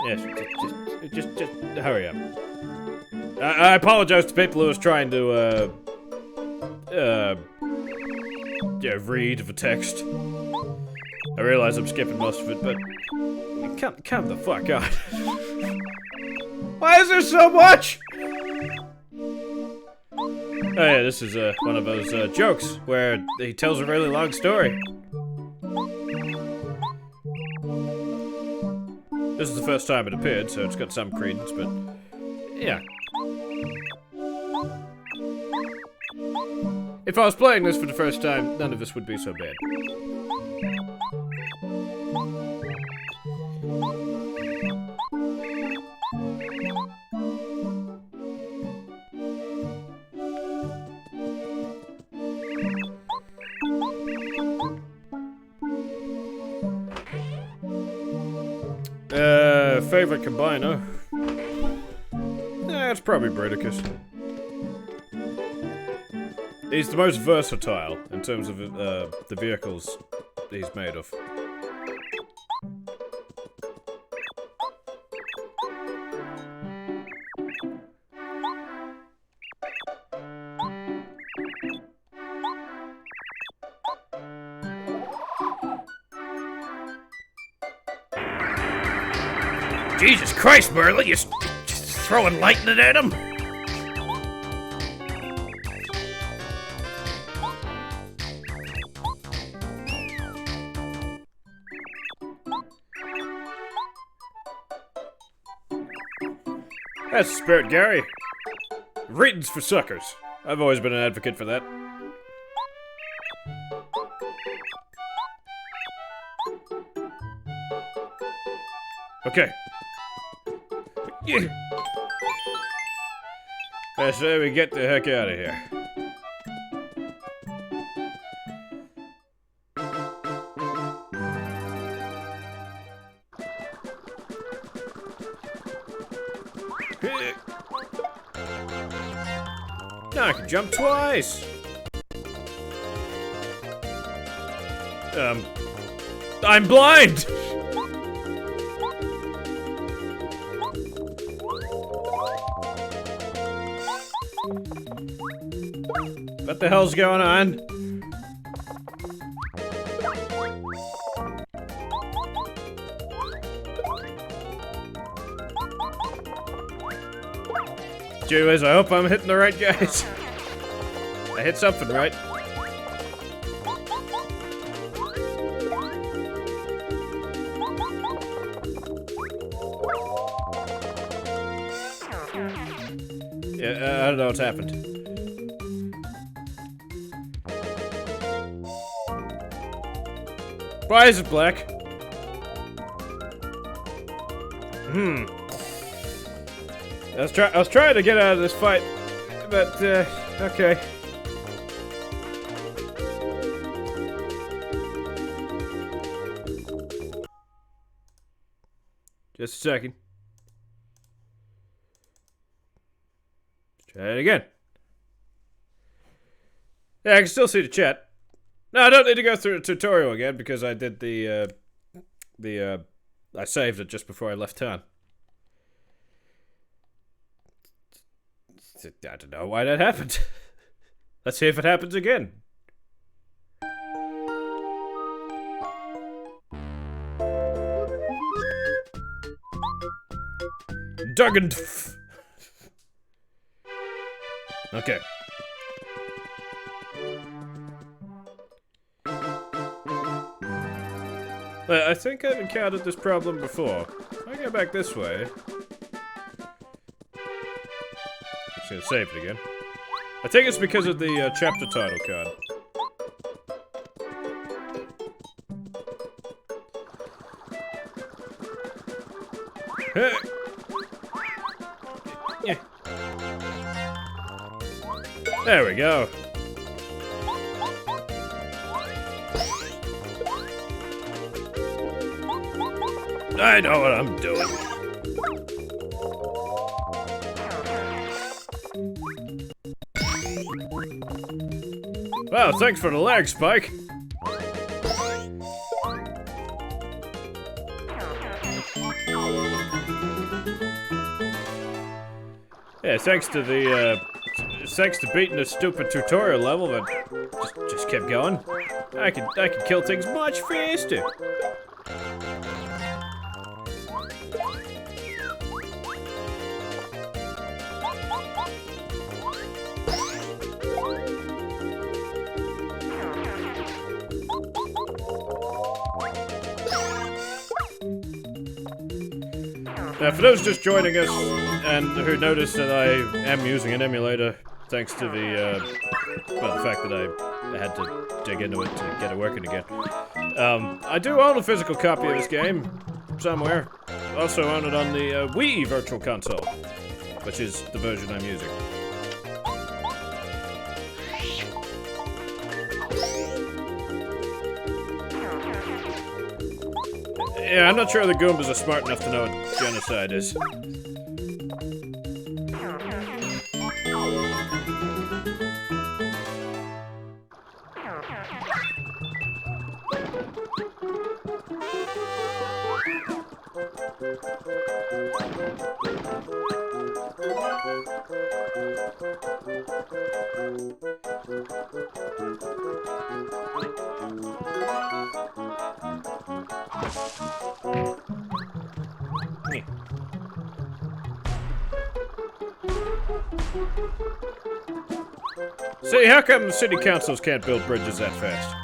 Yes, just hurry up. I apologize to people who was trying to, yeah, read the text. I realize I'm skipping most of it, but come the fuck out. Why is there so much? Oh yeah, this is one of those jokes where he tells a really long story. This is the first time it appeared, so it's got some credence, but yeah. If I was playing this for the first time, none of this would be so bad. Favorite combiner? It's probably Bredicus. He's the most versatile in terms of the vehicles he's made of. Jesus Christ, Merlin, you're just throwing lightning at him? That's the spirit, Gary. Readings for suckers. I've always been an advocate for that. Okay. Yeah. I say we get the heck out of here. Now I can jump twice. I'm blind! What the hell's going on? Gee whiz, I hope I'm hitting the right guys. I hit something right. Yeah, I don't know what's happened. Why is it black? I was trying to get out of this fight, but, okay. Just a second. Let's try it again. Yeah, I can still see the chat. No, I don't need to go through the tutorial again because I did I saved it just before I left town. I don't know why that happened. Let's see if it happens again. Duggend. Okay. I think I've encountered this problem before. If I go back this way... I'm just gonna save it again. I think it's because of the chapter title card. Yeah. There we go. I know what I'm doing. Wow, thanks for the lag, Spike. Yeah, thanks to beating the stupid tutorial level that just kept going. I can kill things much faster. Now, for those just joining us and who noticed that I am using an emulator, thanks to the fact that I had to dig into it to get it working again. I do own a physical copy of this game somewhere. Also own it on the Wii Virtual Console, which is the version I'm using. Yeah, I'm not sure the Goombas are smart enough to know what genocide is. See, how come city councils can't build bridges that fast?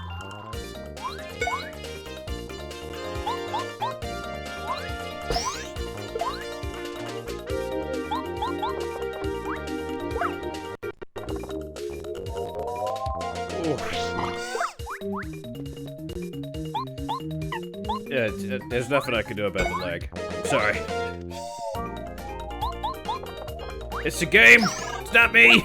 Yeah, there's nothing I can do about the lag. Sorry. It's the game! It's not me!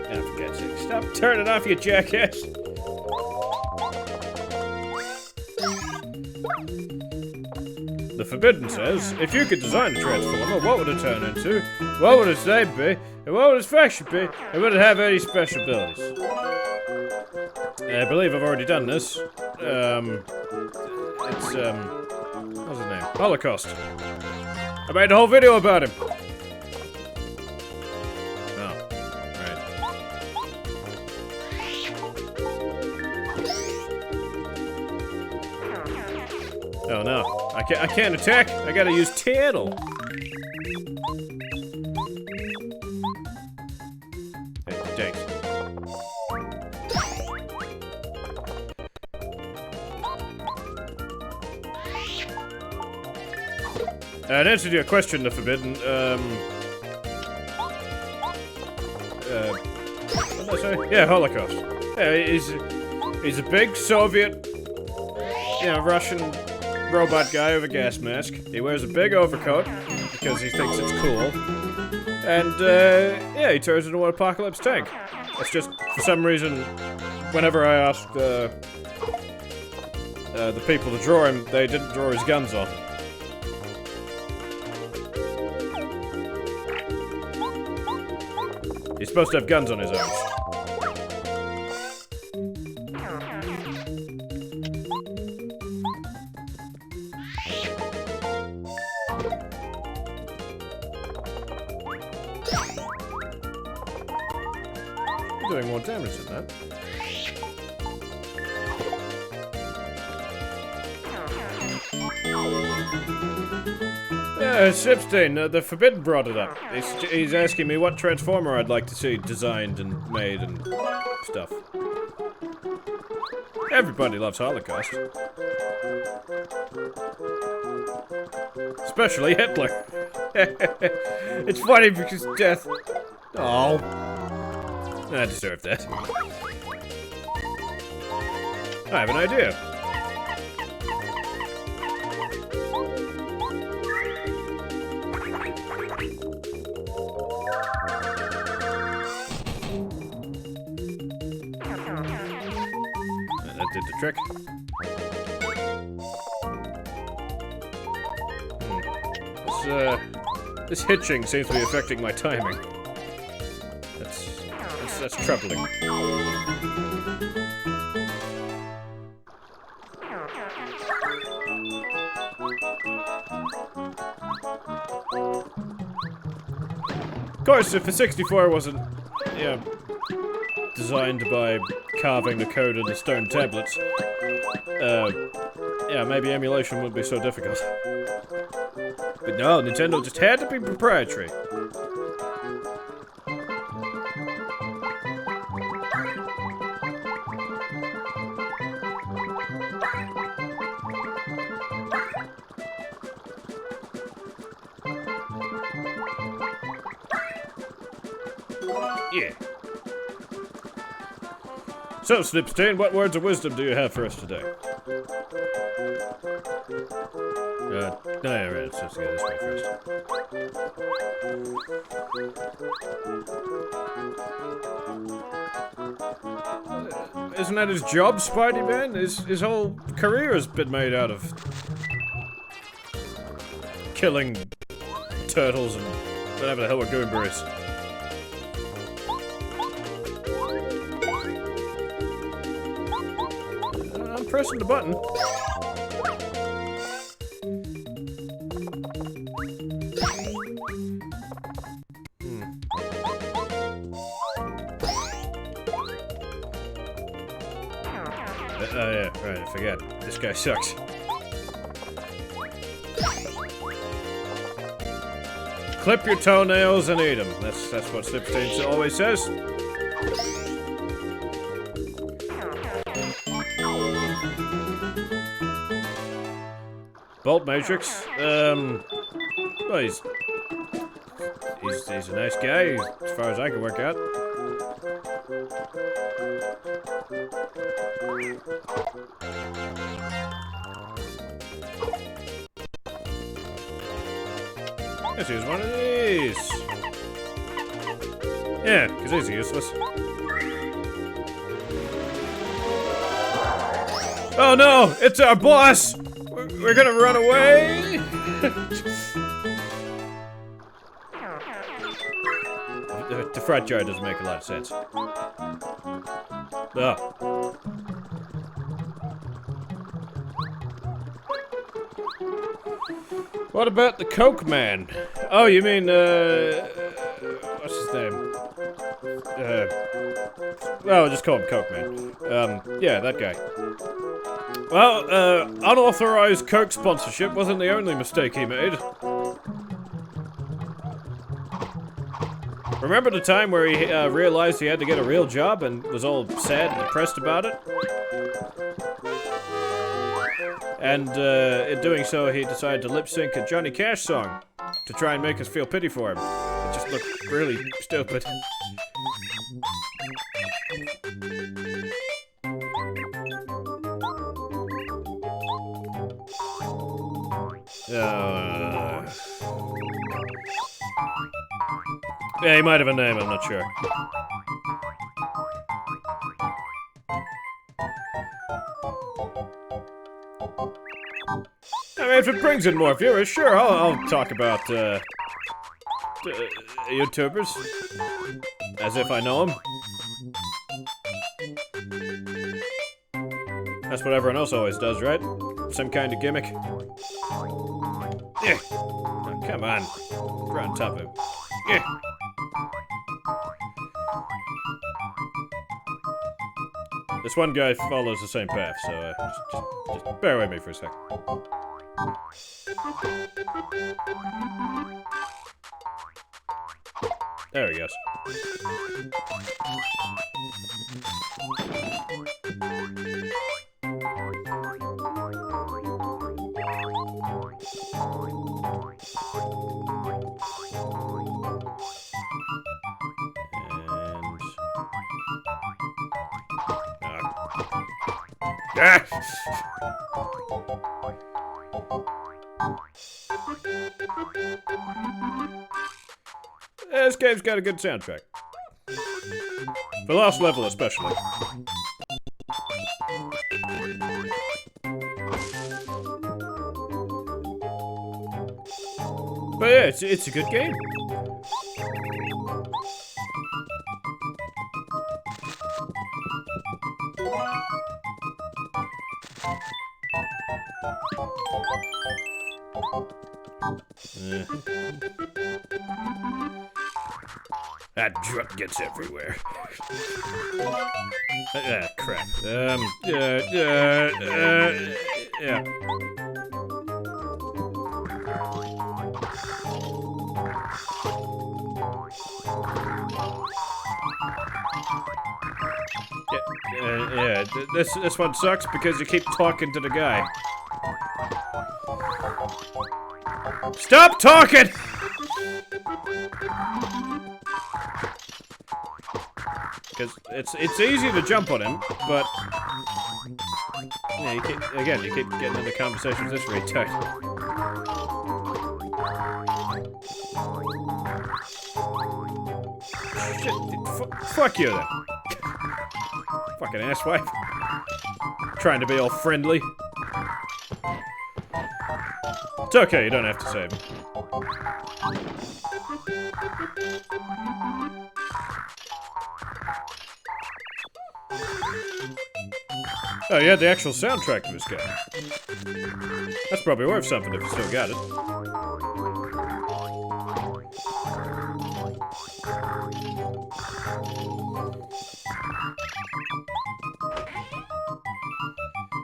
Oh, for God's sake, stop turning off, you jackass! The Forbidden says, if you could design a Transformer, what would it turn into? What would its name be? And what would its fashion be? And would it have any special abilities? I believe I've already done this. What's his name? Holocaust. I made a whole video about him. Oh, right. Oh no, I can't attack. I gotta use Turtle. Thanks. In answer to your question, the Forbidden, what did I say? Yeah, Holocaust. Yeah, he's a big Soviet, Russian robot guy with a gas mask. He wears a big overcoat because he thinks it's cool. And, yeah, he turns into an apocalypse tank. That's just, for some reason, whenever I asked, the people to draw him, they didn't draw his guns on. He's supposed to have guns on his arms. You're doing more damage than that. Sipstein, the Forbidden brought it up. He's asking me what Transformer I'd like to see designed and made and stuff. Everybody loves Holocaust. Especially Hitler. It's funny because death... Oh. I deserve that. I have an idea. That did the trick. This hitching seems to be affecting my timing. That's troubling. Of course, if the 64 wasn't, designed by carving the code into stone tablets, maybe emulation wouldn't be so difficult. But no, Nintendo just had to be proprietary. Yeah. So, Snipstein, what words of wisdom do you have for us today? No, yeah, right, let's just go this way first. Isn't that his job, Spidey-Man? His whole career has been made out of killing turtles and whatever the hell we're Goomberries. I'm pressing the button. Oh yeah, right, I forget. This guy sucks. Clip your toenails and eat them. That's what Slipstein always says. Bolt Matrix. Well, he's a nice guy, as far as I can work out. Let's use one of these. Yeah, because he's useless. Oh no! It's our boss! We're gonna run away! The front yard doesn't make a lot of sense. Oh. What about the Coke Man? Oh, you mean, what's his name? Well, just call him Coke Man. Yeah, that guy. Well, unauthorized Coke sponsorship wasn't the only mistake he made. Remember the time where he realized he had to get a real job and was all sad and depressed about it? And in doing so, he decided to lip-sync a Johnny Cash song to try and make us feel pity for him. It just looked really stupid. Yeah, he might have a name, I'm not sure. I mean, if it brings in more viewers, sure, I'll talk about, YouTubers. As if I know them. That's what everyone else always does, right? Some kind of gimmick. Yeah. Oh, come on. We're on top of him. Yeah. This one guy follows the same path, so just bear with me for a sec. There he goes. Ah! This game's got a good soundtrack. The last level especially. But yeah, it's a good game. That drop gets everywhere. Ah, crap. Yeah. Yeah, this one sucks because you keep talking to the guy. Stop talking! Because it's easy to jump on him, but yeah, you keep getting into conversations with this retard. Shit, fuck you then. Fucking asswipe. Trying to be all friendly. It's okay, you don't have to save him. Oh, you had the actual soundtrack to this game. That's probably worth something if you still got it.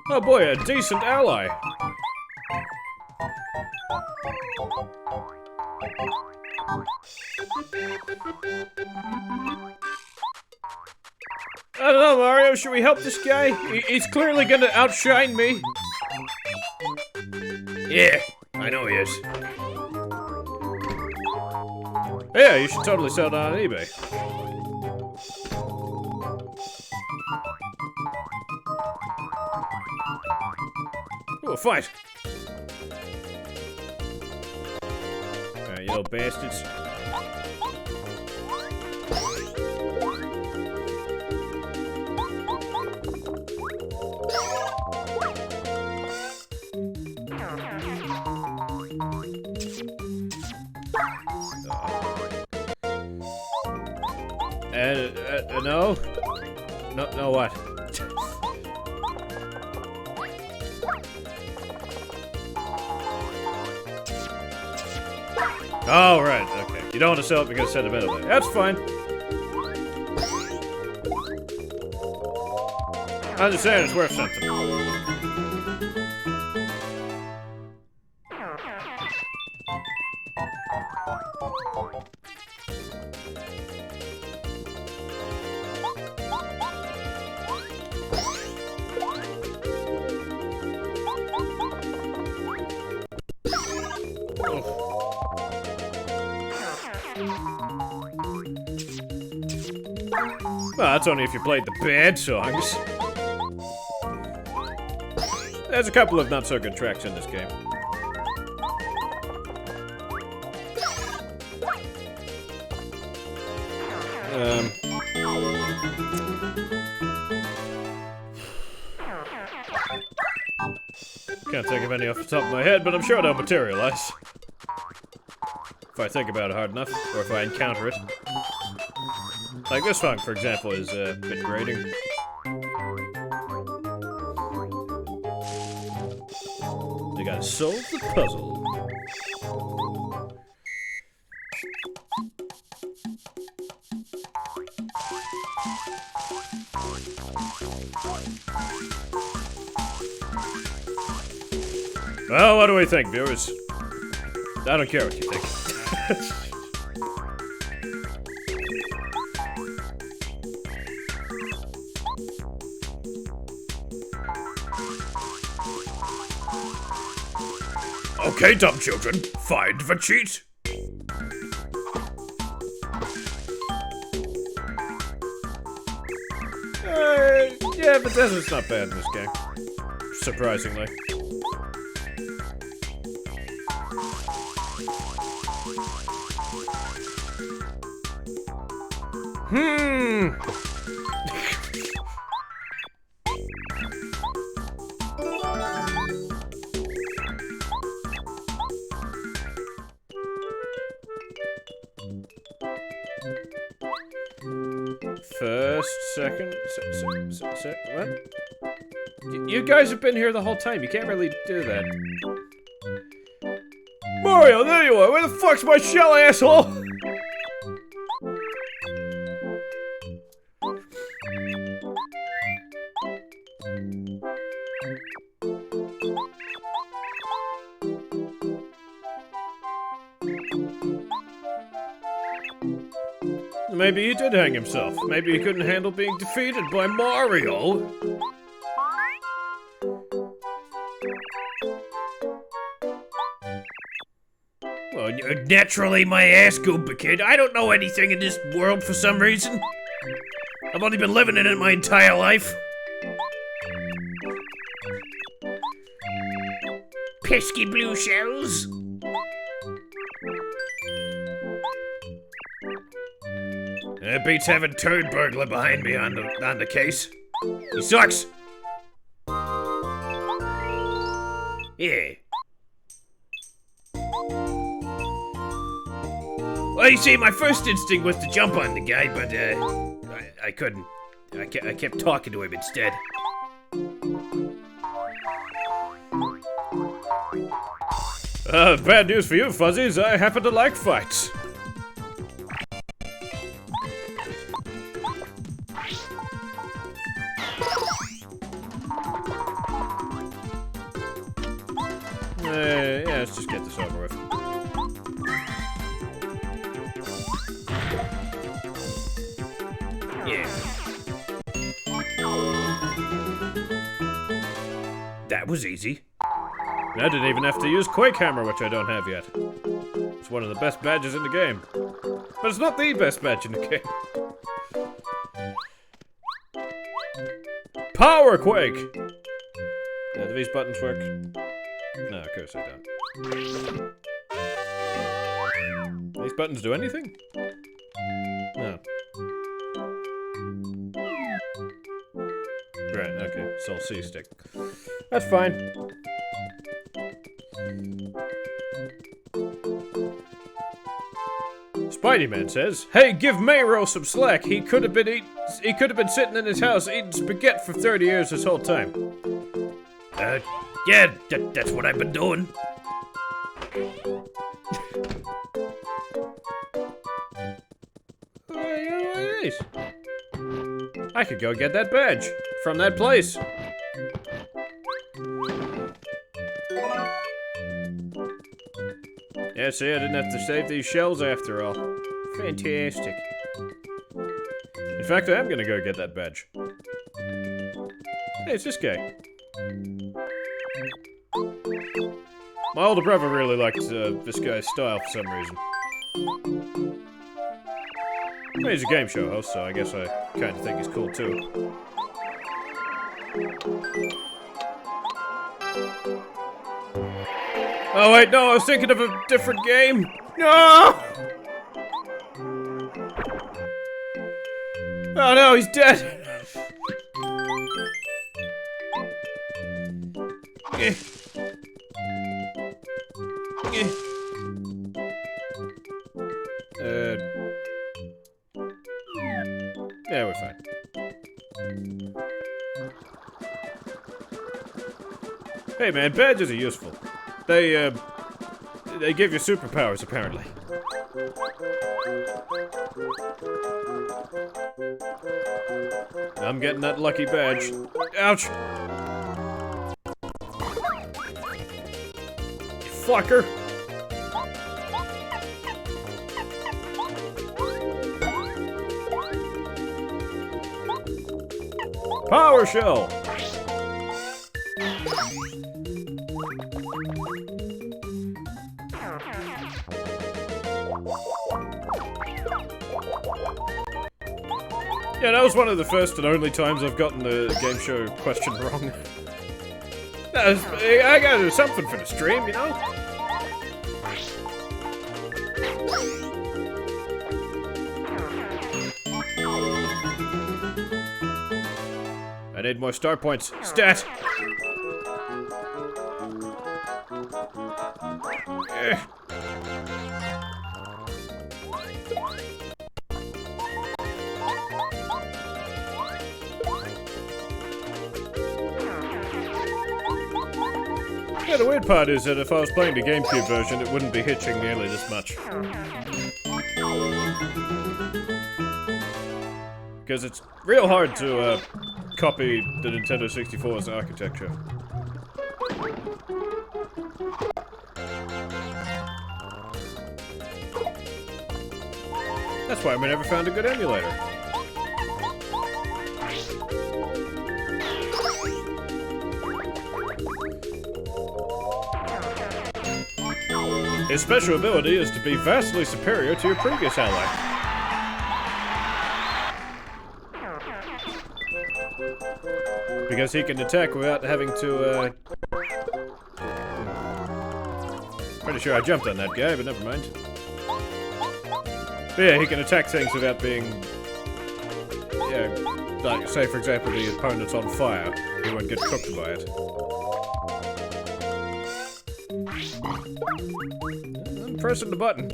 Oh boy, a decent ally. I don't know, Mario, should we help this guy? He's clearly gonna outshine me. Yeah, I know he is. Yeah, you should totally sell it on eBay. Ooh, a fight! Alright, you little bastards. No? No, what? Oh, right, okay. You don't want to sell it because sentimentally. That's fine. I understand it's worth something. Well, that's only if you played the bad songs. There's a couple of not-so-good tracks in this game. Can't think of any off the top of my head, but I'm sure they'll materialize. If I think about it hard enough, or if I encounter it. Like this song, for example, is a bit grating. You gotta solve the puzzle. Well, what do we think, viewers? I don't care what you think. Okay, dumb children, find the cheat. Yeah, but desert's not bad in this game. Surprisingly. First, second, what? You guys have been here the whole time. You can't really do that. Mario, there you are. Where the fuck's my shell, asshole? Maybe he did hang himself. Maybe he couldn't handle being defeated by Mario. Well, naturally my ass, Goomba Kid. I don't know anything in this world for some reason. I've only been living in it my entire life. Pesky blue shells. It beats having Turd Burglar behind me on the case. He sucks. Yeah. Well, you see, my first instinct was to jump on the guy, but I couldn't. I kept talking to him instead. Bad news for you, Fuzzies. I happen to like fights. Yeah, let's just get this over with. Yeah. That was easy. I didn't even have to use Quake Hammer, which I don't have yet. It's one of the best badges in the game. But it's not the best badge in the game. Power Quake! Do these buttons work? No, of course they don't. These buttons do anything? No. Right, okay. It's all C-stick. That's fine. Spidey-Man says, "Hey, give Mayro some slack. He could have been sitting in his house eating spaghetti for 30 years this whole time." Yeah, that's what I've been doing. Nice. I could go get that badge from that place. Yeah, see, I didn't have to save these shells after all. Fantastic. In fact, I am gonna go get that badge. Hey, it's this guy. My older brother really liked this guy's style for some reason. Well, he's a game show host, so I guess I kind of think he's cool too. Oh wait, no, I was thinking of a different game. No! Oh no, he's dead. Yeah, we're fine. Hey man, badges are useful. They give you superpowers, apparently. I'm getting that lucky badge. Ouch! You fucker! Power Shell! Yeah, that was one of the first and only times I've gotten the game show question wrong. I gotta do something for the stream, you know? I need more star points. Stat! Yeah, the weird part is that if I was playing the GameCube version, it wouldn't be hitching nearly this much. Because it's real hard to copy the Nintendo 64's architecture. That's why we never found a good emulator. His special ability is to be vastly superior to your previous ally. Because he can attack without having to, Pretty sure I jumped on that guy, but never mind. But yeah, he can attack things without being... Yeah, like, say for example, the opponent's on fire. He won't get cooked by it. I'm pressing the button.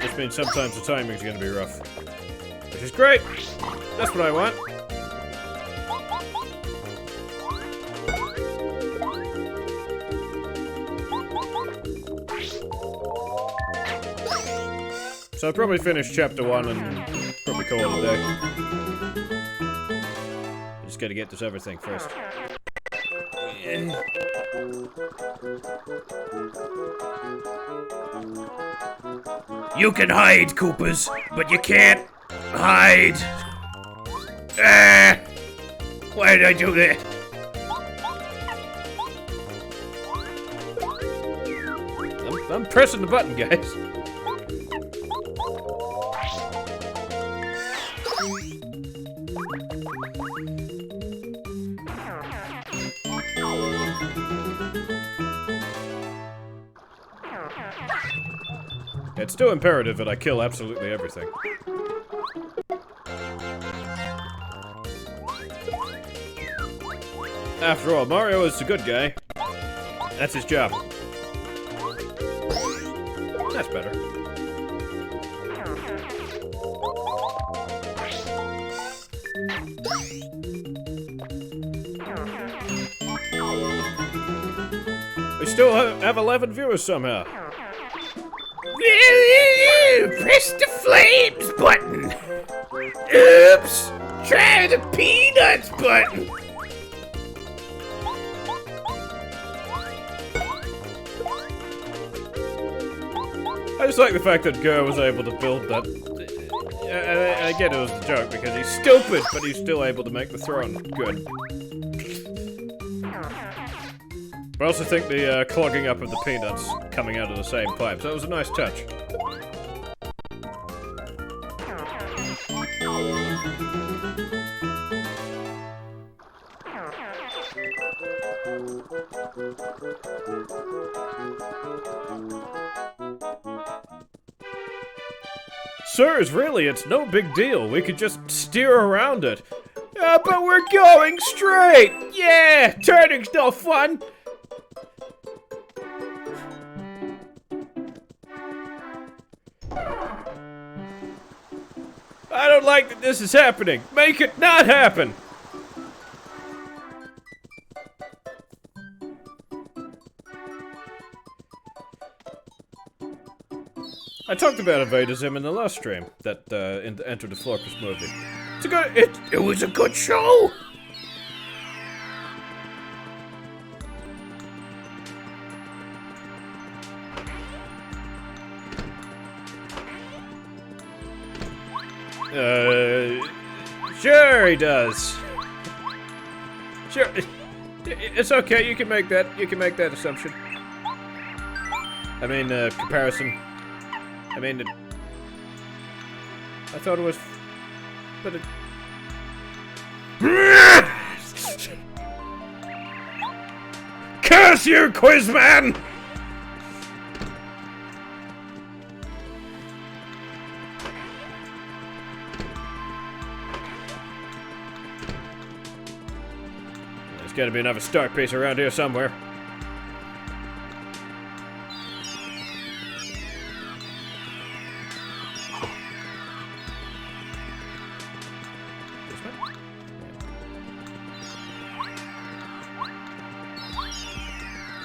This means sometimes the timing's gonna be rough. Which is great! That's what I want. So I'll probably finish chapter 1 and probably call it a day. Just gotta get this other thing first. You can hide, Koopas, but you can't Hide! Ah! Why did I do that? I'm pressing the button, guys. It's still imperative that I kill absolutely everything. After all, Mario is a good guy. That's his job. That's better. We still have 11 viewers somehow. Press the flames button. Oops! Try the peanuts button. I just like the fact that Gur was able to build that. I get it was a joke because he's stupid, but he's still able to make the throne good. But I also think the clogging up of the peanuts coming out of the same pipes, that was a nice touch. Sirs, really, it's no big deal. We could just steer around it. But we're going straight! Yeah! Turning's no fun! I don't like that this is happening. Make it not happen! I talked about Evadism in the last stream that entered the Florpus movie. It's a good. It was a good show. Sure he does. Sure, it's okay. You can make that. You can make that assumption. I mean, comparison. I mean, I thought it was, but it. Curse you, Quizman! There's gotta be another start piece around here somewhere.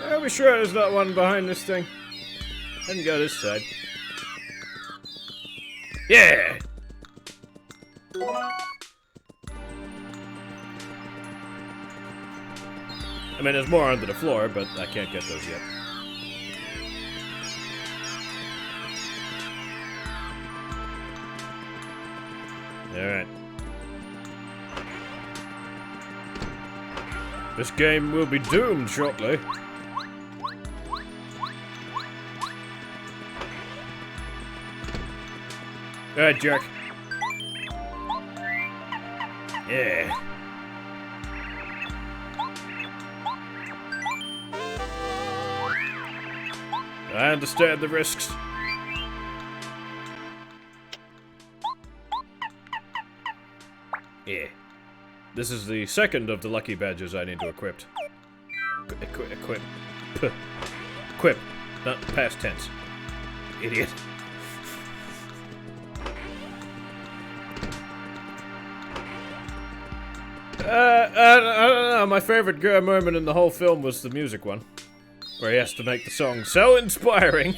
Are we sure there's not one behind this thing? I can go this side. Yeah! I mean, there's more under the floor, but I can't get those yet. Alright. This game will be doomed shortly. Alright, jerk. Yeah. I understand the risks. Yeah. This is the second of the lucky badges I need to equip. Equip. Equip. Not past tense. Idiot. I don't know. My favorite Gur moment in the whole film was the music one, where he has to make the song so inspiring.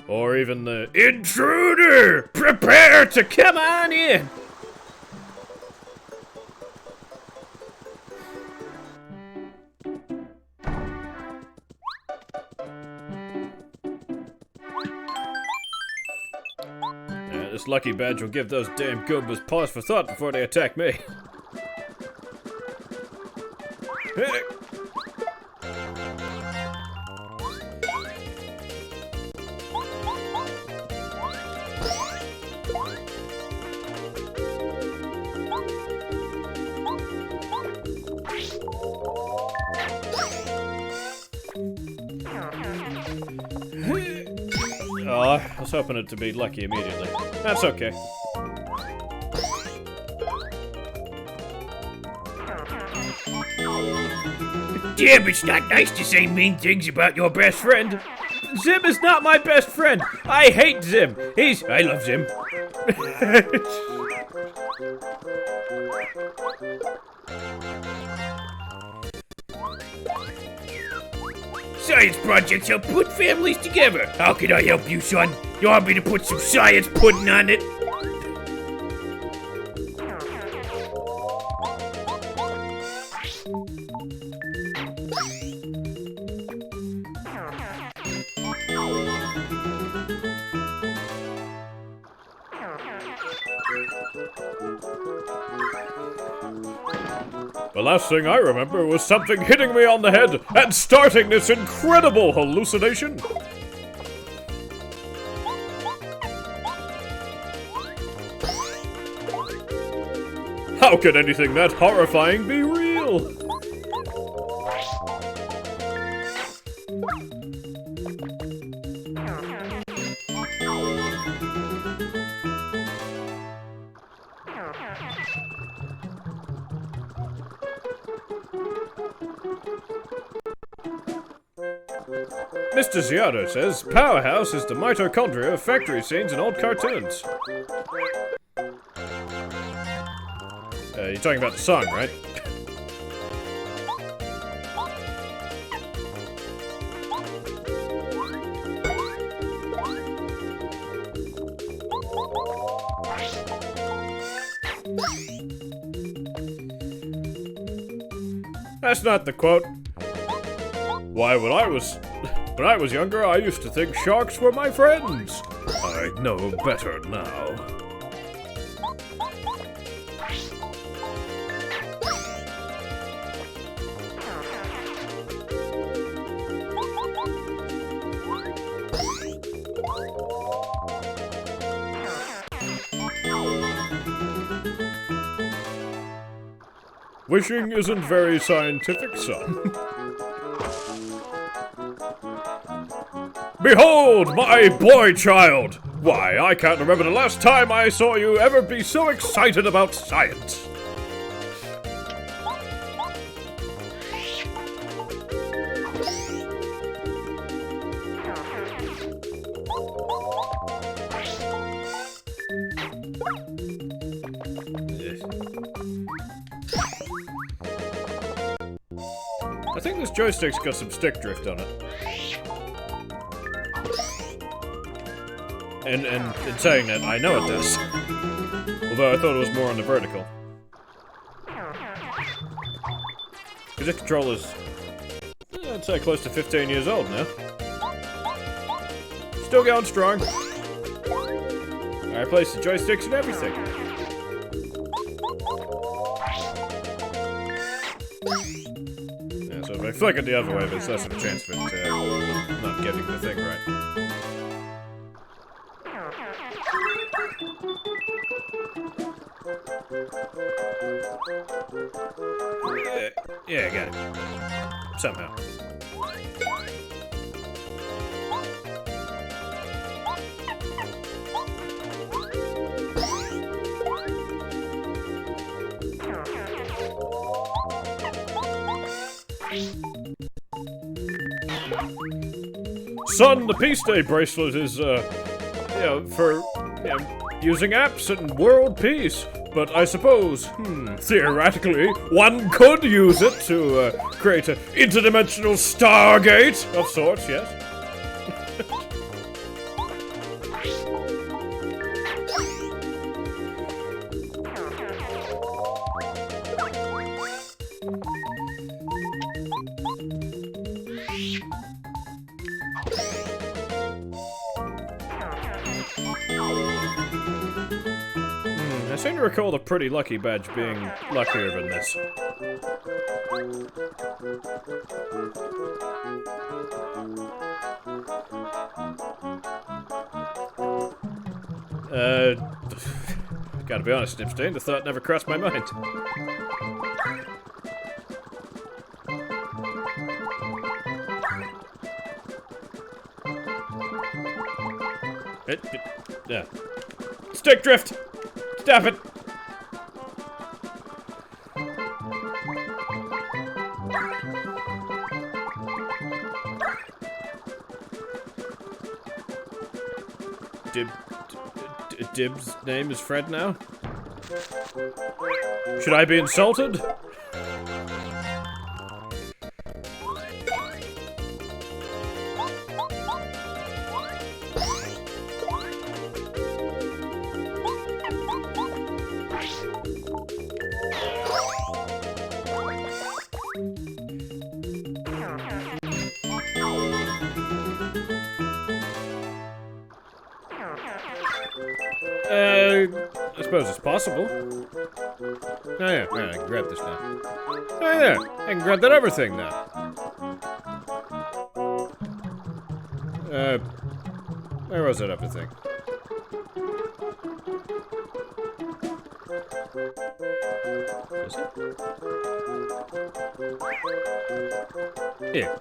Or even the intruder! Prepare to come on in! This lucky badge will give those damn Goombas pause for thought before they attack me. Oh, I was hoping it to be lucky immediately. That's okay. Damn, it's not nice to say mean things about your best friend. Zim is not my best friend. I hate Zim. I love Zim. Science projects help put families together. How can I help you, son? You want me to put some science pudding on it? The last thing I remember was something hitting me on the head and starting this incredible hallucination. How could anything that horrifying be real? Mr. Ziotto says Powerhouse is the mitochondria of factory scenes in old cartoons. You're talking about the song, right? That's not the quote. Why, when I was younger, I used to think sharks were my friends. I know better now. Wishing isn't very scientific, son. Behold, my boy child! Why, I can't remember the last time I saw you ever be so excited about science. I think this joystick's got some stick drift on it. And in saying that, I know it does. Although I thought it was more on the vertical. Because this controller's, I'd say, close to 15 years old now. Still going strong. I replaced the joysticks and everything. Yeah, so if I flick it the other way, there's less of a chance of it not getting the thing right. Yeah, I got it. Somehow. Son, the Peace Day bracelet is, for, using apps and world peace. But I suppose, theoretically, one could use it to create an interdimensional Stargate of sorts, yes? to recall the Pretty Lucky badge being luckier than this. Gotta be honest, Snipstein, the thought never crossed my mind. Yeah. Stick drift! Stop it! Dib's name is Fred now? Should I be insulted? I suppose it's possible. Oh yeah, I can grab this now. Oh yeah, I can grab that other thing now. Where was that other thing? Is it? Here.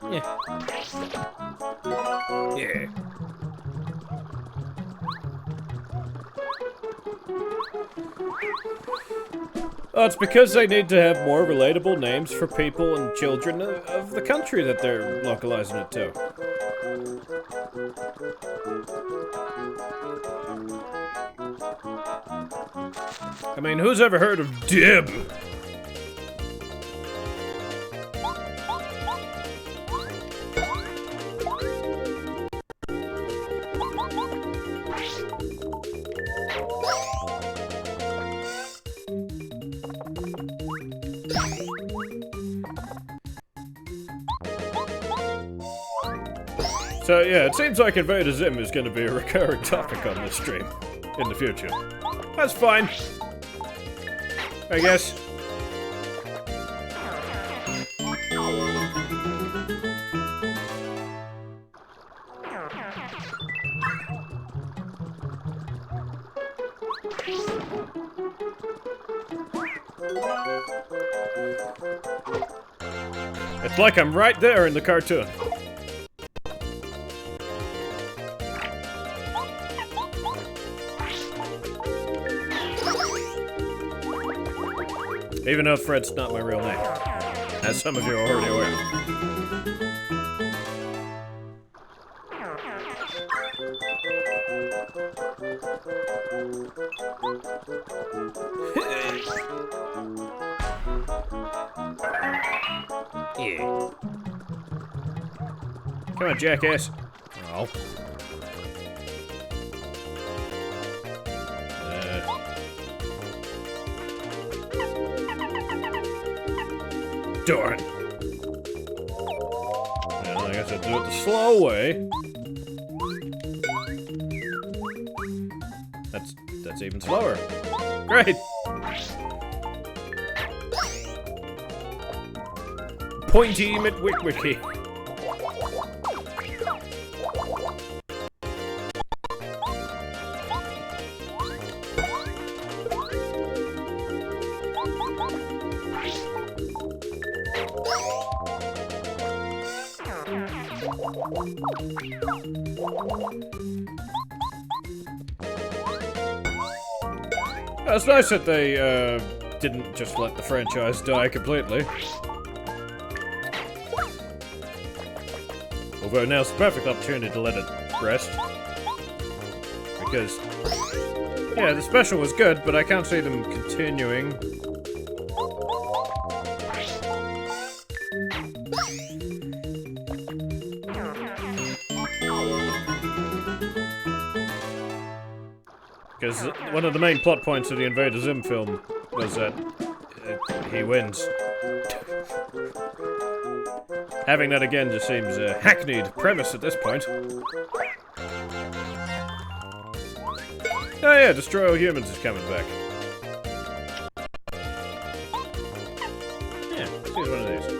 Yeah. Yeah. Oh, it's because they need to have more relatable names for people and children of the country that they're localizing it to. I mean, who's ever heard of Dib? So yeah, it seems like Invader Zim is going to be a recurring topic on this stream in the future. That's fine, I guess. It's like I'm right there in the cartoon. Even though Fred's not my real name, as some of you are already aware. Yeah. Come on, jackass. Oh. Darn. Well, I guess I'll do it the slow way. That's even slower. Great. Pointy McWickwiki. It's nice that they didn't just let the franchise die completely. Although now's the perfect opportunity to let it rest. Because, yeah, the special was good, but I can't see them continuing. Because one of the main plot points of the Invader Zim film was that he wins. Having that again just seems a hackneyed premise at this point. Oh yeah, Destroy All Humans is coming back. Yeah, let's use one of these.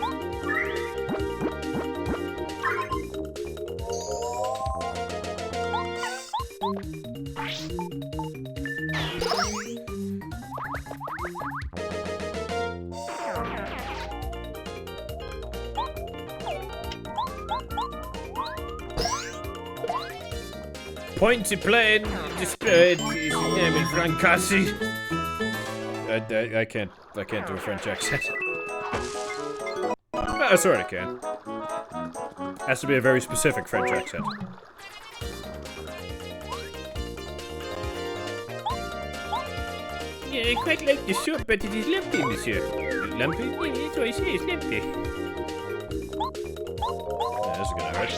Pointy plane displayed his name in Francasi. I can't do a French accent. I sort of can. Has to be a very specific French accent. Yeah, I quite like the soup, but it is lumpy, monsieur. Lumpy? Yeah, that's what I say, it's lumpy. Yeah, this is gonna hurt.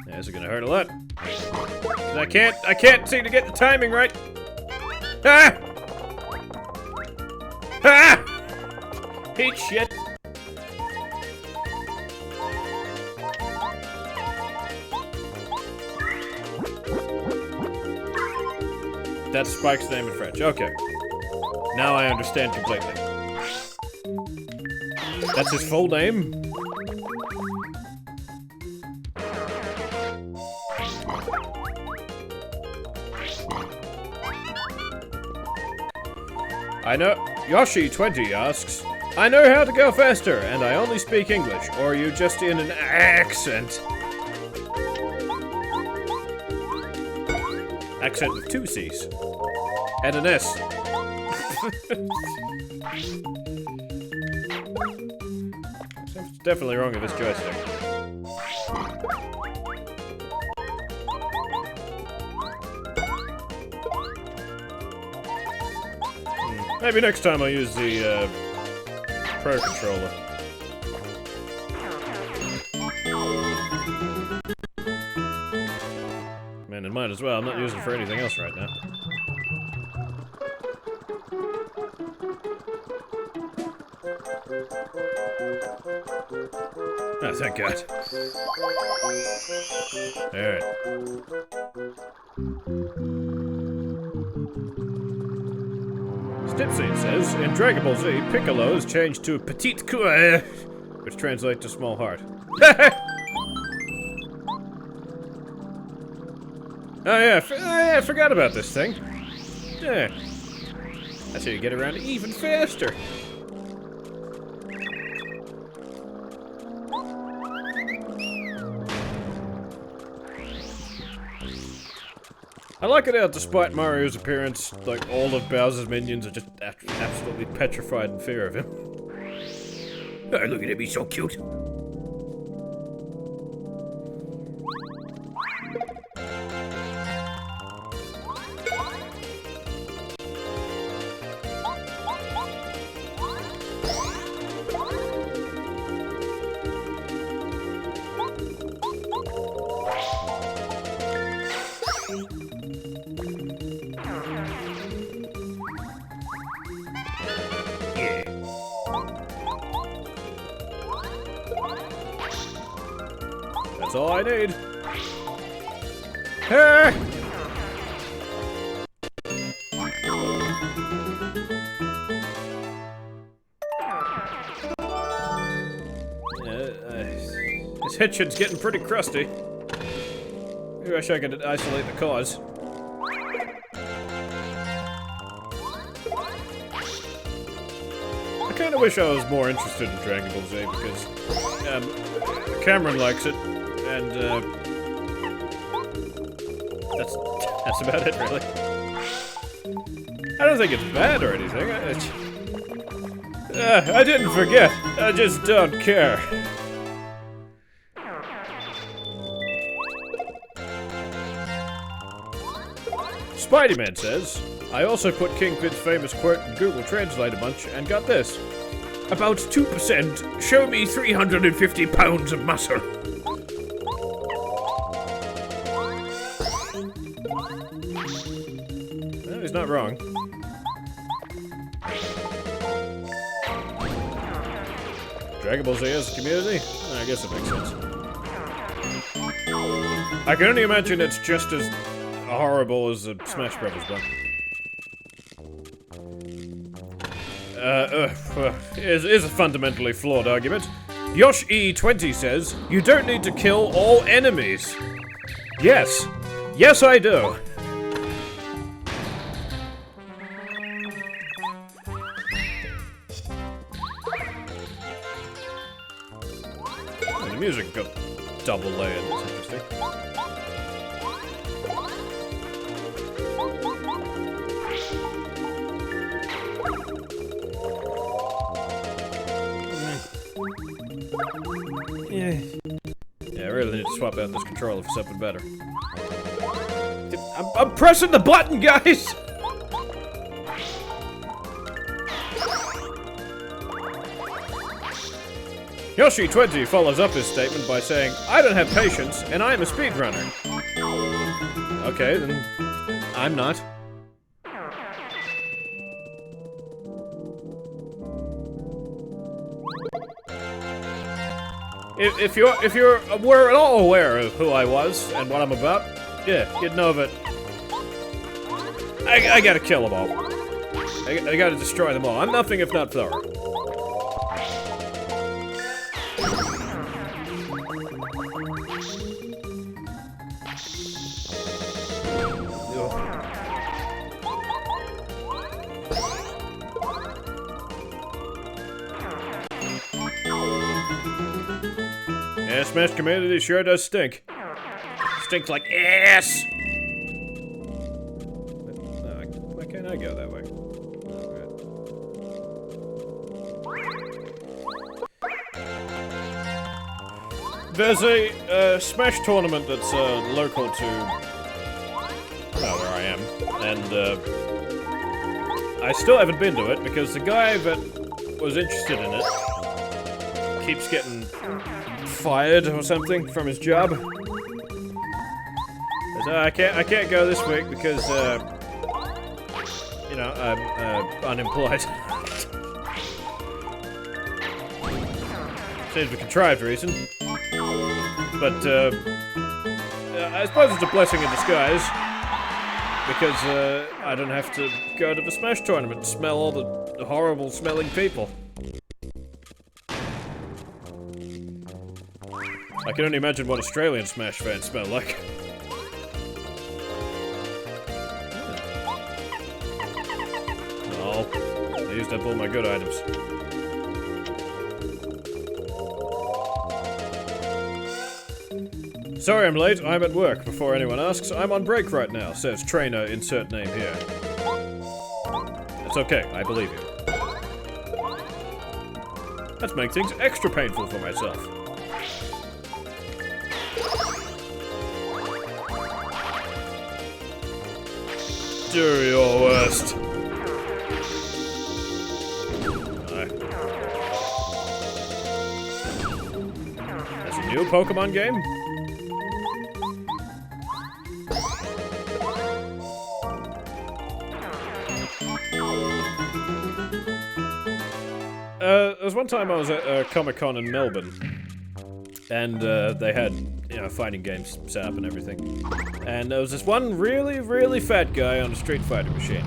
Yeah, this is gonna hurt a lot. 'Cause I can't seem to get the timing right. Ah! Ah! Eat shit. That's Spike's name in French. Okay. Now I understand completely. That's his full name? I know. Yoshi20 asks, I know how to go faster, and I only speak English, or are you just in an accent? Accent with 2 C's. And an S. Something's definitely wrong with this joystick. Maybe next time I'll use the Pro Controller. Man, it might as well. I'm not using it for anything else right now. Oh, thank God. Alright. Stipseed says, in Dragon Ball Z, Piccolo is changed to Petite Cœur, which translates to small heart. Oh yeah, I forgot about this thing. Yeah. That's how you get around even faster. I like it how, despite Mario's appearance, like, all of Bowser's minions are just absolutely petrified in fear of him. Oh, look at him, he's so cute. That's all I need. Ah! This hitchin's getting pretty crusty. Maybe I wish I could isolate the cause. I kinda wish I was more interested in Dragon Ball Z because Cameron likes it, and that's about it, really. I don't think it's bad or anything. I didn't forget. I just don't care. Spideyman says, I also put Kingpin's famous quote in Google Translate a bunch and got this. About 2%. Show me 350 pounds of muscle. Well, he's not wrong. Dragon Ball Z as a community? I guess it makes sense. I can only imagine it's just as horrible as the Smash Brothers one. Is a fundamentally flawed argument. Yosh E20 says, you don't need to kill all enemies. Yes. Yes, I do. Oh, the music got double layered. That's interesting. Yeah, I really need to swap out this controller for something better. I'm pressing the button, guys! Yoshi20 follows up his statement by saying, I don't have patience, and I am a speedrunner. Okay, then I'm not. If you were at all aware of who I was and what I'm about, yeah, you'd know that I gotta kill them all. I gotta destroy them all. I'm nothing if not thorough. Yeah, Smash community sure does stink. Stinks like ass! Why can't I go that way? There's a Smash tournament that's local to where I am, and I still haven't been to it because the guy that was interested in it keeps getting fired or something from his job. So I can't go this week because you know, I'm unemployed. Seems a contrived reason, but I suppose it's a blessing in disguise because I don't have to go to the Smash tournament and smell all the horrible smelling people. I can only imagine what Australian Smash fans smell like. Oh, I used up all my good items. Sorry I'm late, I'm at work. Before anyone asks, I'm on break right now, says trainer, insert name here. It's okay, I believe you. Let's make things extra painful for myself. Do your worst. That's a new Pokemon game? There was one time I was at Comic-Con in Melbourne, and they had, you know, fighting games set up and everything. And there was this one really, really fat guy on a Street Fighter machine.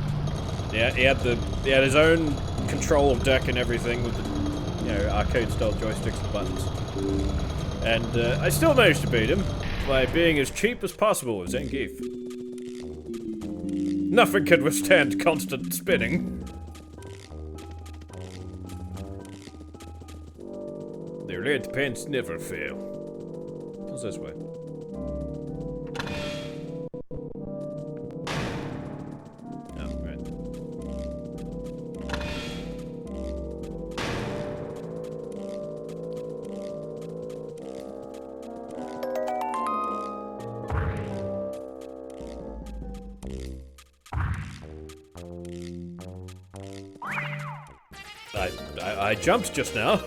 Yeah, he had his own control deck and everything with the, you know, arcade-style joysticks and buttons. And I still managed to beat him by being as cheap as possible with Zangief. Nothing could withstand constant spinning. The red pants never fail. What's this way? Oh, right. I jumped just now.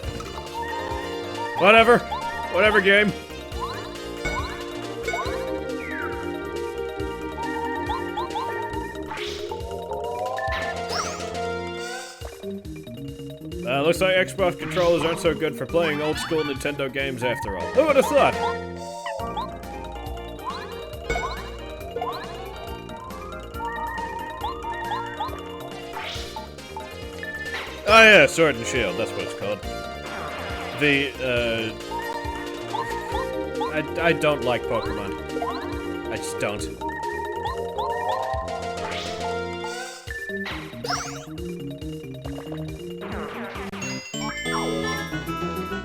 Whatever. Whatever, game. Looks like Xbox controllers aren't so good for playing old school Nintendo games after all. Who would have thought? Oh yeah, Sword and Shield, that's what it's called. I don't like Pokemon. I just don't.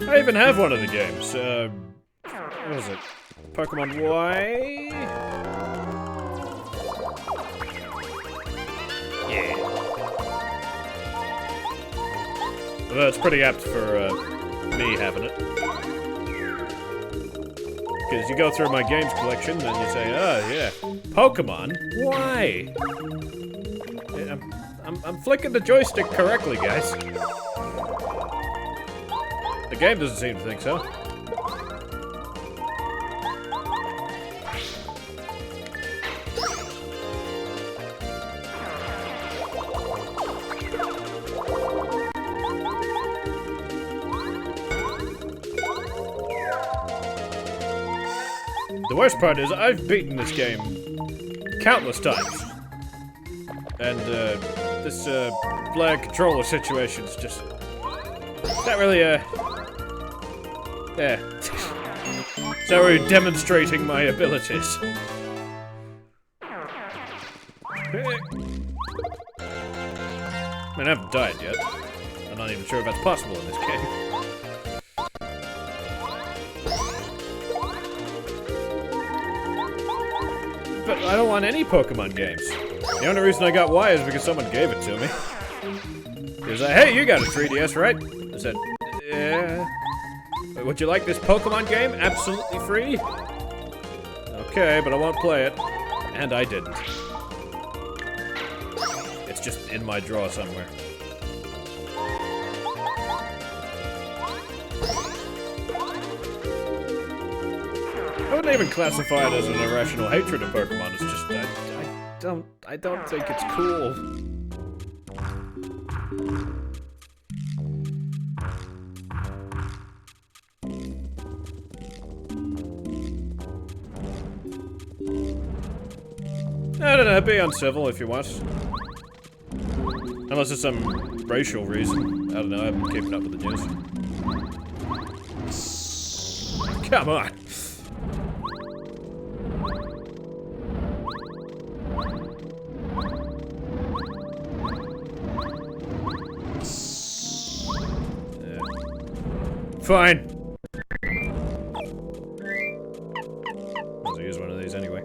I even have one of the games. What is it? Pokemon Y? Yeah. Well, it's pretty apt for me having it. Because you go through my games collection and you say, oh yeah, Pokemon? Why? I'm flicking the joystick correctly, guys. The game doesn't seem to think so. The worst part is I've beaten this game countless times. And this flag controller situation is just not really yeah. It's not really demonstrating my abilities. I mean, I haven't died yet. I'm not even sure if that's possible in this game. But I don't want any Pokemon games. The only reason I got Y is because someone gave it to me. He was like, hey, you got a 3DS, right? I said, yeah. Would you like this Pokemon game? Absolutely free? Okay, but I won't play it. And I didn't. It's just in my drawer somewhere. I wouldn't even classify it as an irrational hatred of Pokemon. It's just I don't think it's cool. I don't know, be uncivil if you want. Unless it's some racial reason. I don't know, I haven't been keeping up with the news. Come on! Yeah. Fine! I'll use one of these anyway.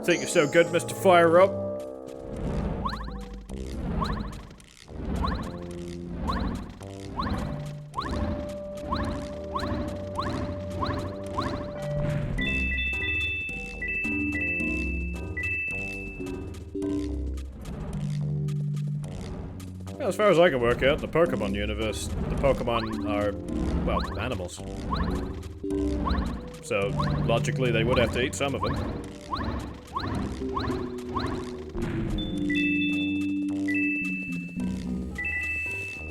Think you're so good, Mr. Fire-Up? Well, as far as I can work out, the Pokemon universe, the Pokemon are, well, animals. So, logically, they would have to eat some of them.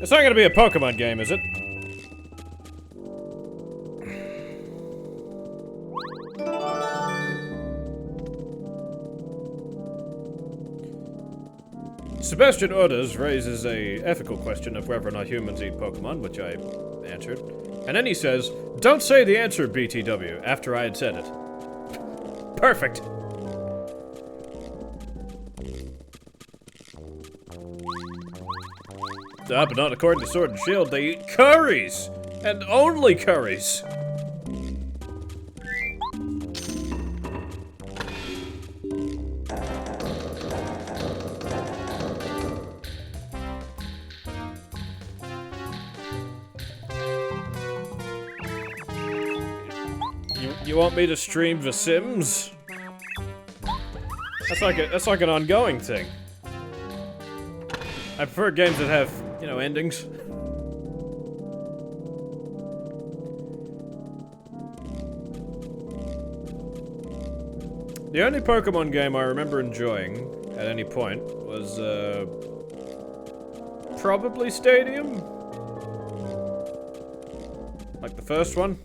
It's not gonna be a Pokemon game, is it? Sebastian Orders raises a ethical question of whether or not humans eat Pokemon, which I answered. And then he says, don't say the answer, BTW, after I had said it. Perfect! But not according to Sword and Shield, they eat curries! And only curries! You want me to stream The Sims? That's like an ongoing thing. I prefer games that have, you know, endings. The only Pokemon game I remember enjoying at any point was, probably Stadium? Like the first one?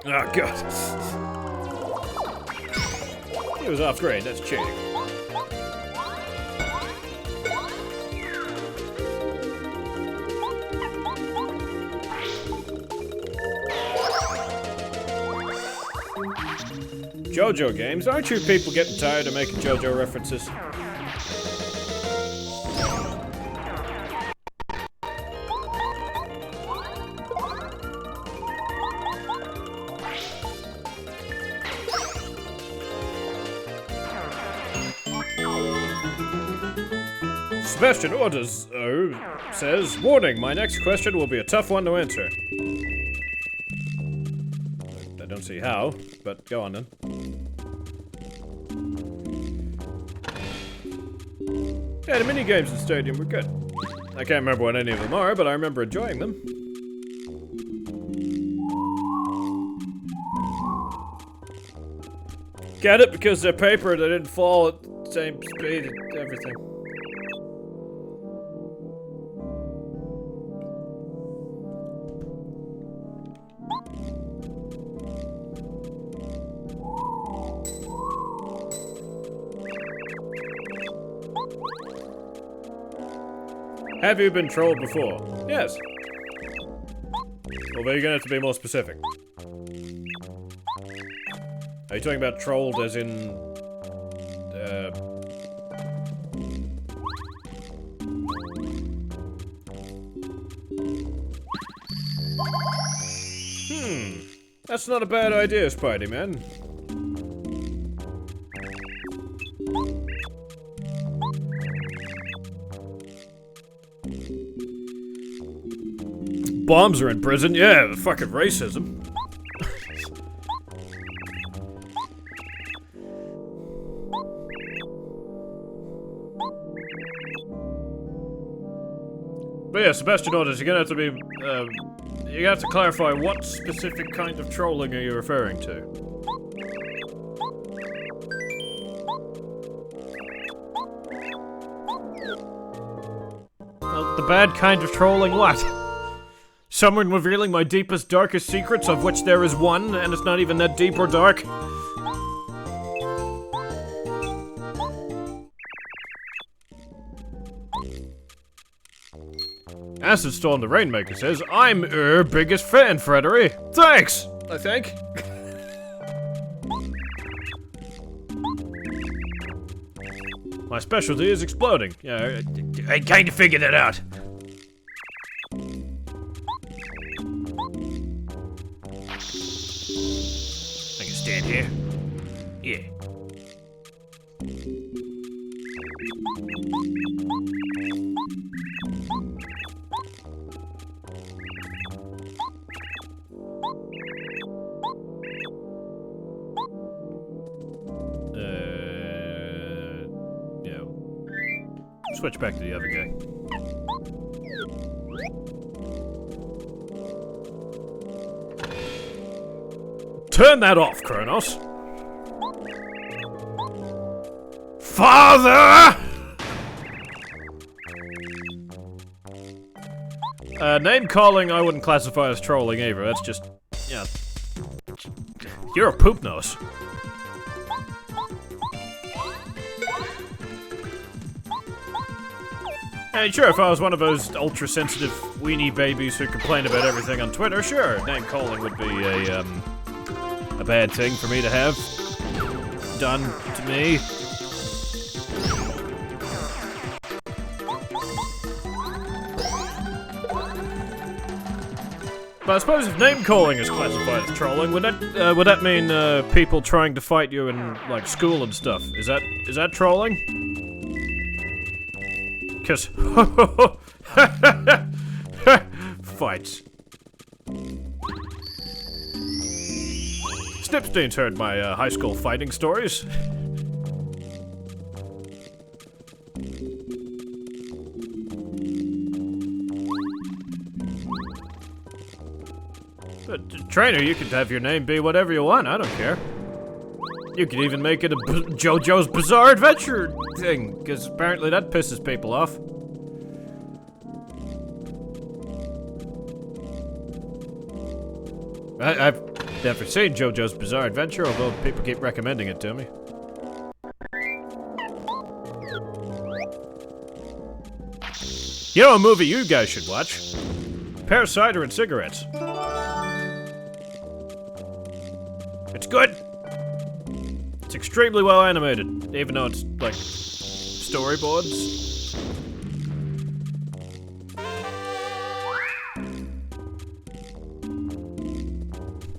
Oh, God. He was off grade, that's cheating. JoJo games? Aren't you people getting tired of making JoJo references? Sebastian orders, says, warning, my next question will be a tough one to answer. I don't see how, but go on then. Yeah, the minigames in the stadium were good. I can't remember what any of them are, but I remember enjoying them. Get it? Because they're paper, they didn't fall at the same speed and everything. Have you been trolled before? Yes. Well, you're gonna have to be more specific. Are you talking about trolled as in... That's not a bad idea, Spidey-Man. Bombs are in prison, yeah, the fucking racism. But yeah, Sebastian orders, you're gonna have to be, you have to clarify what specific kind of trolling are you referring to? Well, the bad kind of trolling what? Someone revealing my deepest, darkest secrets, of which there is one, and it's not even that deep or dark? Acid Storm the Rainmaker says, I'm your biggest fan, Freddery. Thanks, I think. My specialty is exploding. Yeah, I kinda figured it out. Stand here. Yeah. Yeah. Switch back to the other guy. Turn that off, Kronos! Father! Name calling I wouldn't classify as trolling either, that's just... yeah. You're a poop nose. Hey, sure, if I was one of those ultra-sensitive weenie babies who complain about everything on Twitter, sure, name calling would be a bad thing for me to have done to me. But I suppose if name calling is classified as trolling, would that mean people trying to fight you in like school and stuff? Is that trolling? 'Cause fights. Snipstein's heard my high school fighting stories. But, Trainer, you could have your name be whatever you want, I don't care. You could even make it a JoJo's Bizarre Adventure thing, because apparently that pisses people off. Never seen JoJo's Bizarre Adventure, although people keep recommending it to me. You know a movie you guys should watch? Pear Cider and Cigarettes. It's good. It's extremely well animated, even though it's like storyboards.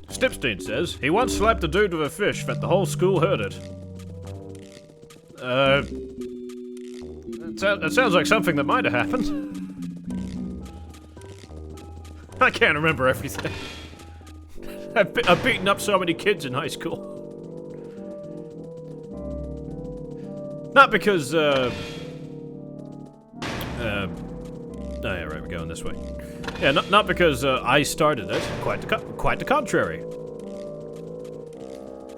Stipstein says he once slapped a dude with a fish that the whole school heard it. That sounds like something that might have happened. I can't remember everything. I've beaten up so many kids in high school. Not because, oh yeah, right, we're going this way. Yeah, not because I started it. Quite the contrary.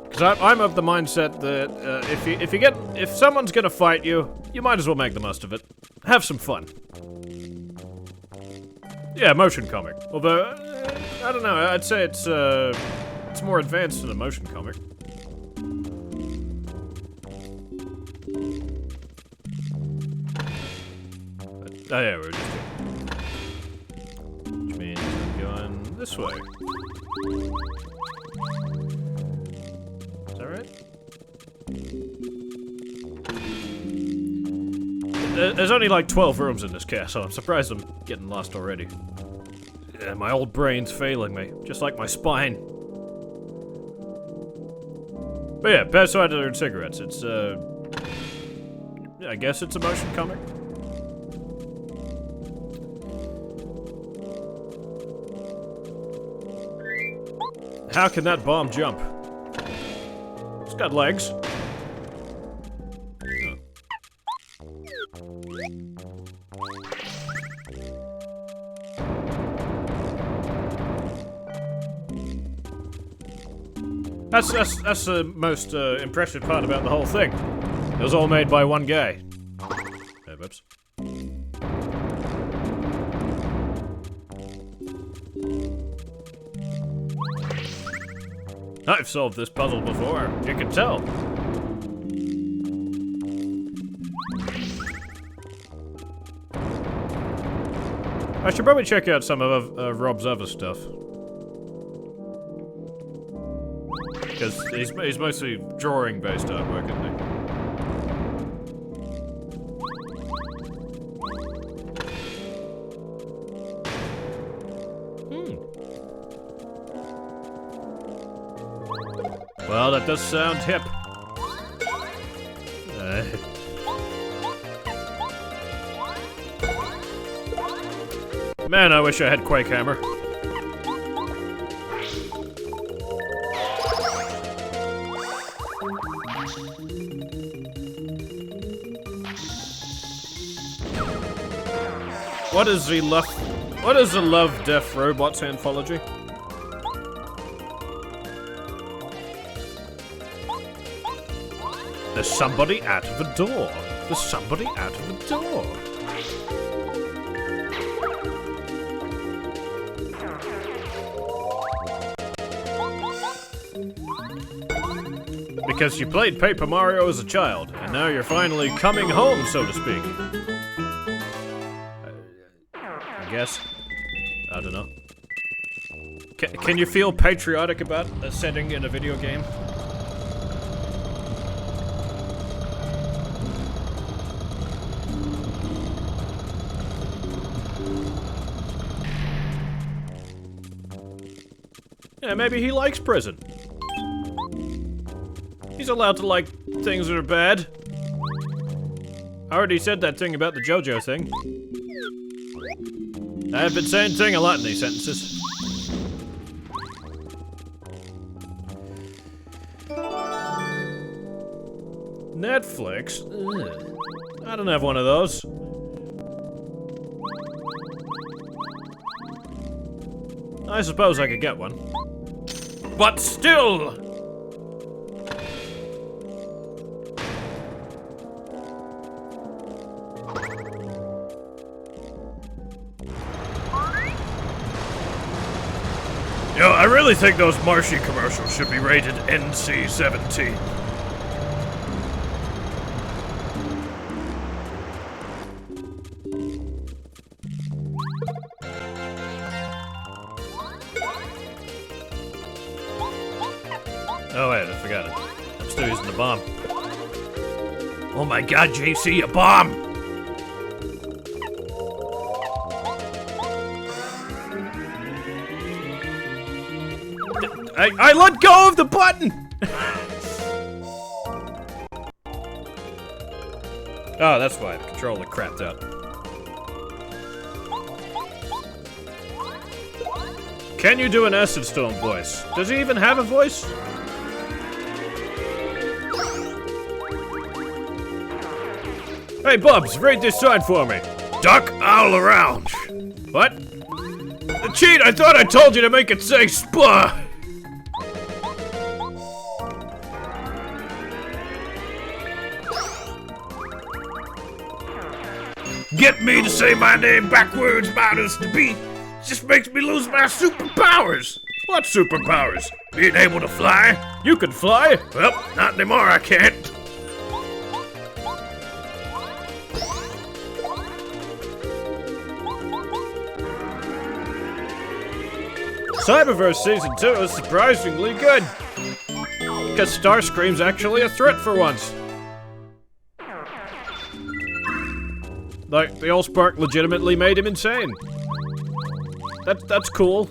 Because I'm of the mindset that if someone's gonna fight you, you might as well make the most of it. Have some fun. Yeah, motion comic. Although I don't know, I'd say it's more advanced than a motion comic. Oh yeah, we're just kidding. Which means I'm going this way. Is that right? There's only like 12 rooms in this castle. I'm surprised I'm getting lost already. Yeah, my old brain's failing me, just like my spine. But yeah, Pear Cider and Cigarettes. It's I guess it's a motion comic. How can that bomb jump? It's got legs. Oh. That's the most impressive part about the whole thing. It was all made by one guy. Oh, whoops. I've solved this puzzle before, you can tell. I should probably check out some of Rob's other stuff. Because he's mostly drawing-based artwork, isn't he? Well, that does sound hip. Man, I wish I had Quake Hammer. What is the Love, Death Robots anthology? There's somebody out of the door. There's somebody out of the door. Because you played Paper Mario as a child, and now you're finally coming home, so to speak. I guess. I don't know. Can you feel patriotic about a setting in a video game? Yeah, maybe he likes prison. He's allowed to like things that are bad. I already said that thing about the JoJo thing. I have been saying thing a lot in these sentences. Netflix? Ugh. I don't have one of those. I suppose I could get one. But still! Yo, I really think those Marshy commercials should be rated NC-17. Oh wait, I forgot it. I'm still using the bomb. Oh my god, JC, a bomb! I let go of the button! Oh, that's why the controller crapped out. Can you do an Acid Storm voice? Does he even have a voice? Hey, Bubs, read this sign for me. Duck all around. What? Cheat, I thought I told you to make it say SPA! Get me to say my name backwards matters to be. Just makes me lose my superpowers. What superpowers? Being able to fly? You can fly? Well, not anymore, I can't. Cyberverse Season 2 is surprisingly good. Because Starscream's actually a threat for once. Like, the Allspark legitimately made him insane. That's cool.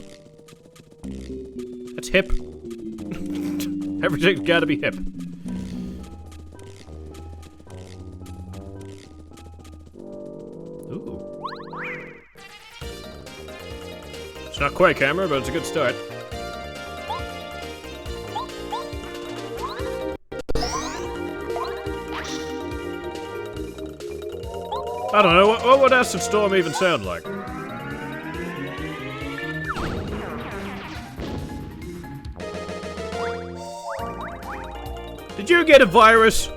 That's hip. Everything's gotta be hip. Ooh. It's not quite camera, but it's a good start. I don't know, what would Acid Storm even sound like? Did you get a virus?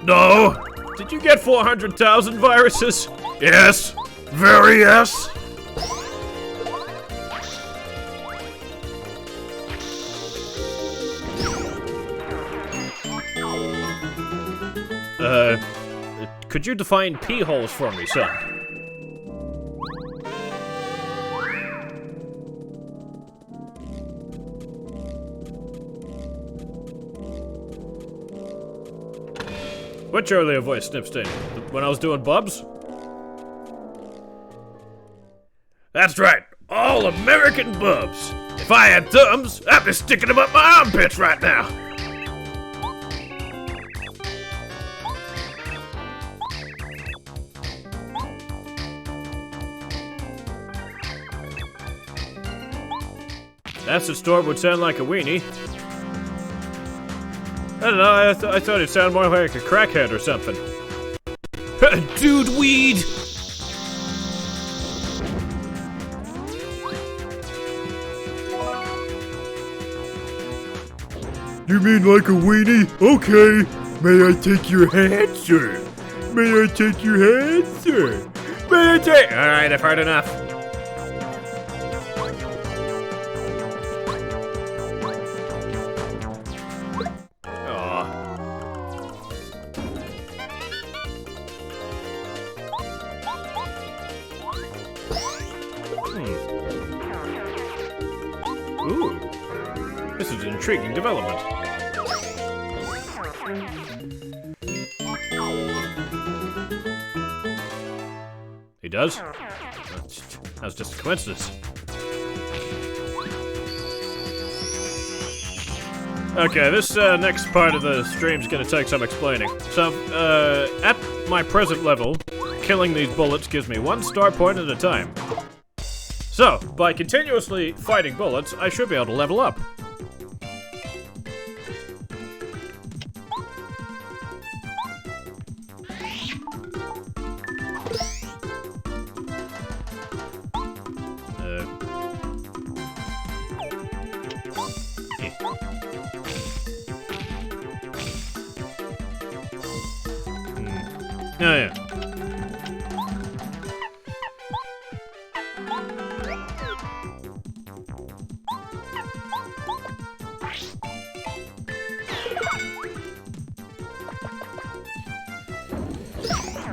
No. Did you get 400,000 viruses? Yes. Very yes. Could you define pee holes for me, son? Which earlier voice, Snipstain? When I was doing Bubs? That's right. All American Bubs. If I had thumbs, I'd be sticking them up my armpits right now. Acid Storm would sound like a weenie. I don't know, I thought it'd sound more like a crackhead or something. Dude weed! You mean like a weenie? Okay. May I take your hand, sir? May I take your hand, sir? May I take— Alright, I've heard enough. Ooh, this is an intriguing development. He does? That was just a coincidence. Okay, this next part of the stream's gonna take some explaining. So, at my present level, killing these bullets gives me 1 star point at a time. So, by continuously fighting bullets, I should be able to level up. Oh, yeah.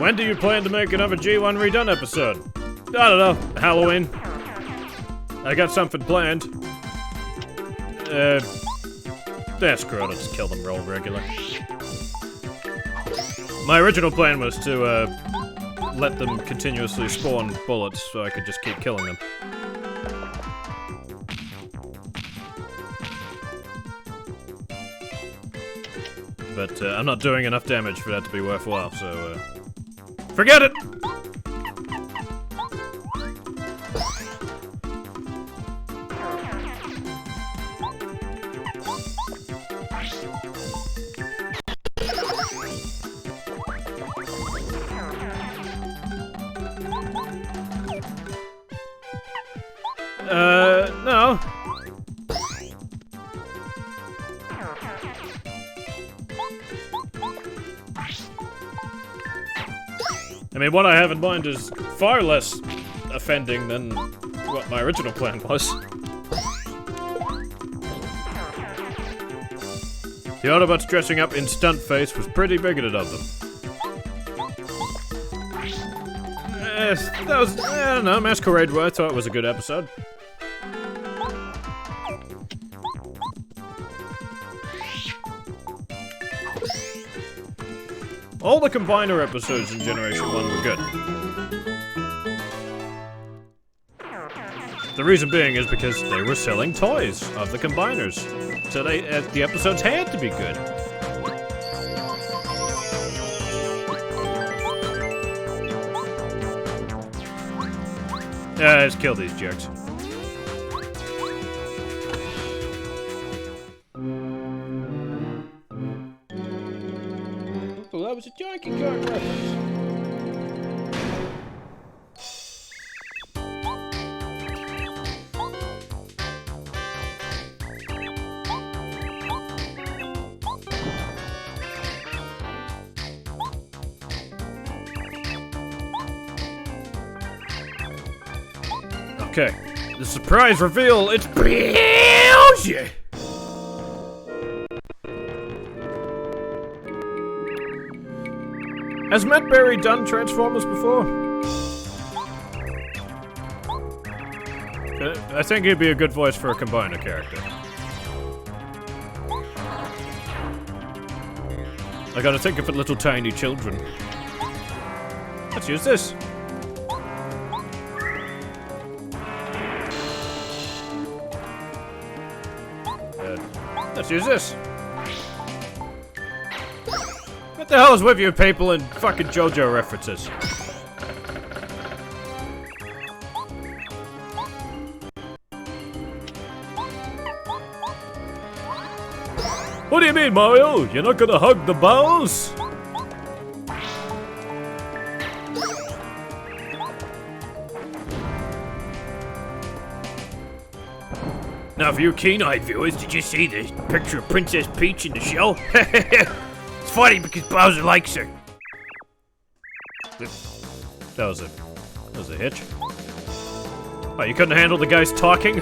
When do you plan to make another G1 Redone episode? I don't know. Halloween. I got something planned. That's screw it, I'll just kill them real regular. My original plan was to, let them continuously spawn bullets so I could just keep killing them. But, I'm not doing enough damage for that to be worthwhile, so, forget it! No. I mean, what I have in mind is far less offending than what my original plan was. The Autobots dressing up in stunt face was pretty bigoted of them. That was, I don't know, Masquerade I thought was a good episode. All the Combiner episodes in Generation 1 were good. The reason being is because they were selling toys of the Combiners. So the episodes had to be good. Yeah, let's kill these jerks. Well, that was a Donkey Kong reference. Okay, the surprise reveal, it's Beelzebub! Has Matt Berry done Transformers before? I think he'd be a good voice for a Combiner character. I gotta think of it, little tiny children. Let's use this. Let's use this. What the hell is with you people and fucking JoJo references? What do you mean, Mario? You're not gonna hug the balls? Now, for you keen-eyed viewers, did you see the picture of Princess Peach in the show? It's funny because Bowser likes her. That was a hitch. Oh, you couldn't handle the guys talking?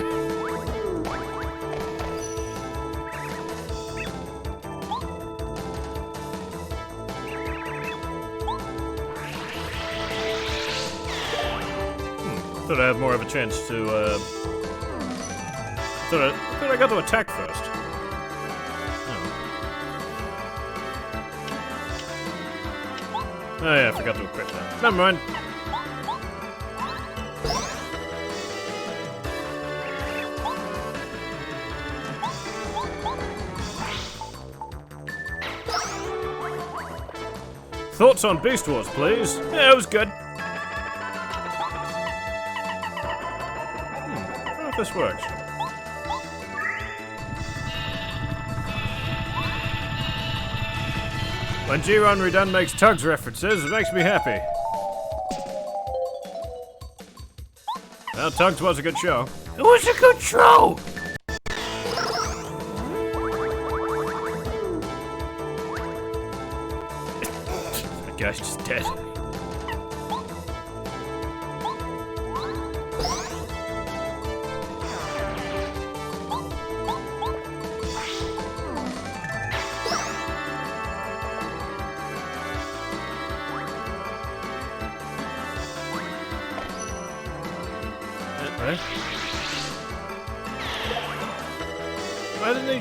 Thought I had more of a chance to, Thought I got to attack first. Oh yeah, I forgot to equip that. Never mind. Thoughts on Beast Wars, please? Yeah, it was good. I don't know if this works. When G1 Redone makes Tugs references, it makes me happy. Well, Tugs was a good show. It was a good show! That guy's just dead. Okay. Why didn't he...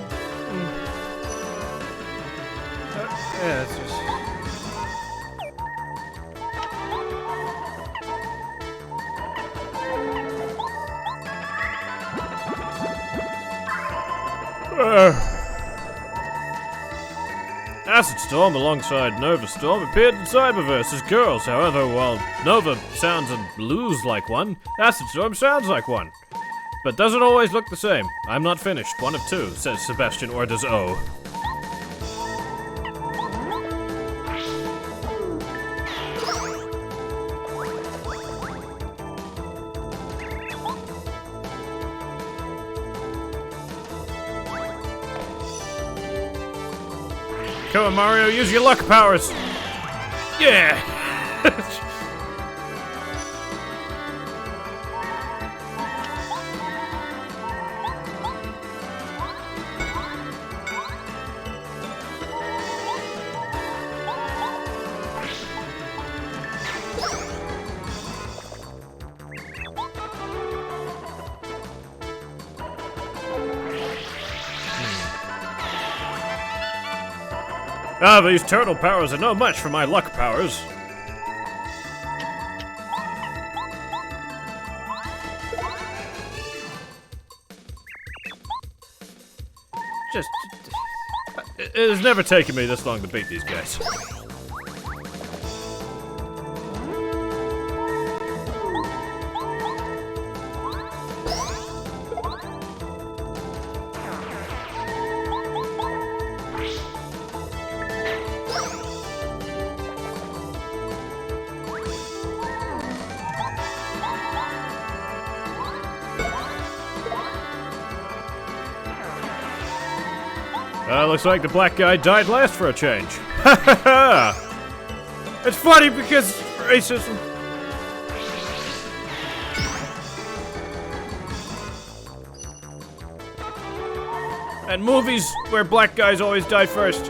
yeah, it's just... Acid Storm alongside Nova Storm appeared in Cyberverse as girls. However, while Nova sounds and lose like one, Acid Storm sounds like one. But doesn't always look the same. I'm not finished. One of two, says Sebastian or does O. Come on, Mario, use your luck powers! Yeah! Ah, these turtle powers are no match for my luck powers. It has never taken me this long to beat these guys. Looks like the black guy died last for a change. Ha ha ha! It's funny because racism. And movies where black guys always die first.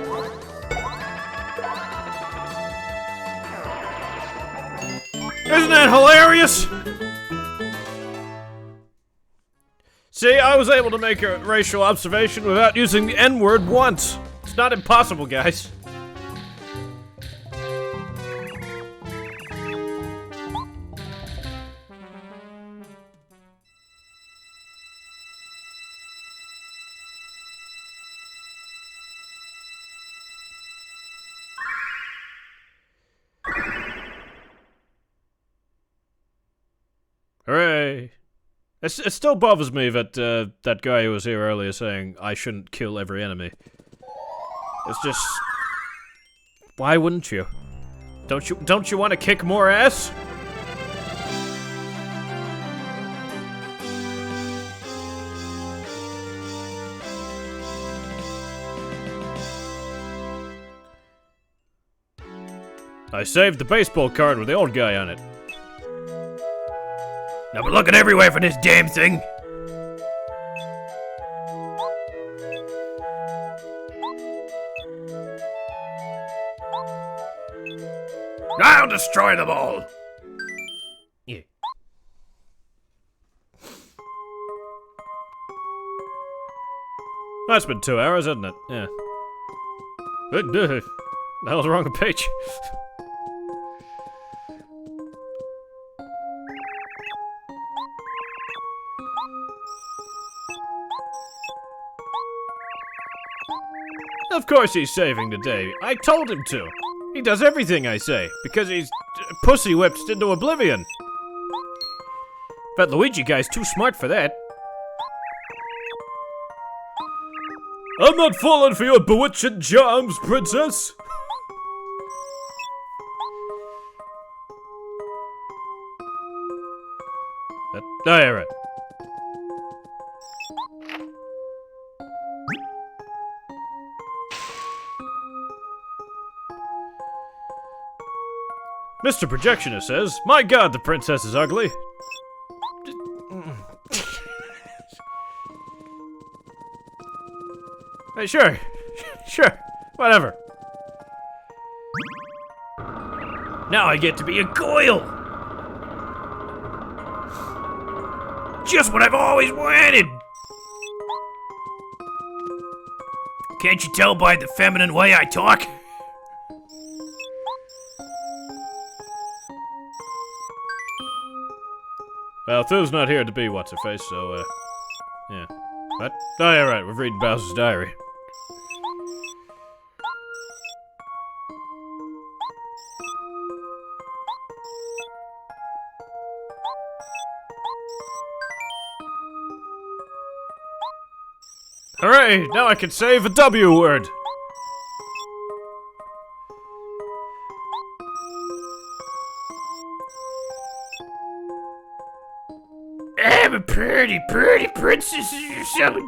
Isn't that hilarious? See, I was able to make a racial observation without using the N-word once. It's not impossible, guys. Hooray. It still bothers me that that guy who was here earlier saying I shouldn't kill every enemy. It's just, why wouldn't you? Don't you want to kick more ass? I saved the baseball card with the old guy on it. I've been looking everywhere for this damn thing. I'll destroy them all. Yeah. That's been 2 hours, hasn't it? Yeah. The hell's wrong with Peach? Of course he's saving the day. I told him to. He does everything I say, because he's pussy whipped into oblivion. That Luigi guy's too smart for that. I'm not falling for your bewitching charms, princess. Yeah, right. Mr. Projectionist says, my god, the princess is ugly. Hey, sure, whatever. Now I get to be a goyle. Just what I've always wanted! Can't you tell by the feminine way I talk? Well, Thu's not here to be what's-her-face, so, yeah. What? Oh, yeah, right, we're reading Bowser's diary. Hooray! Now I can say the W word! I'm a pretty princess or something.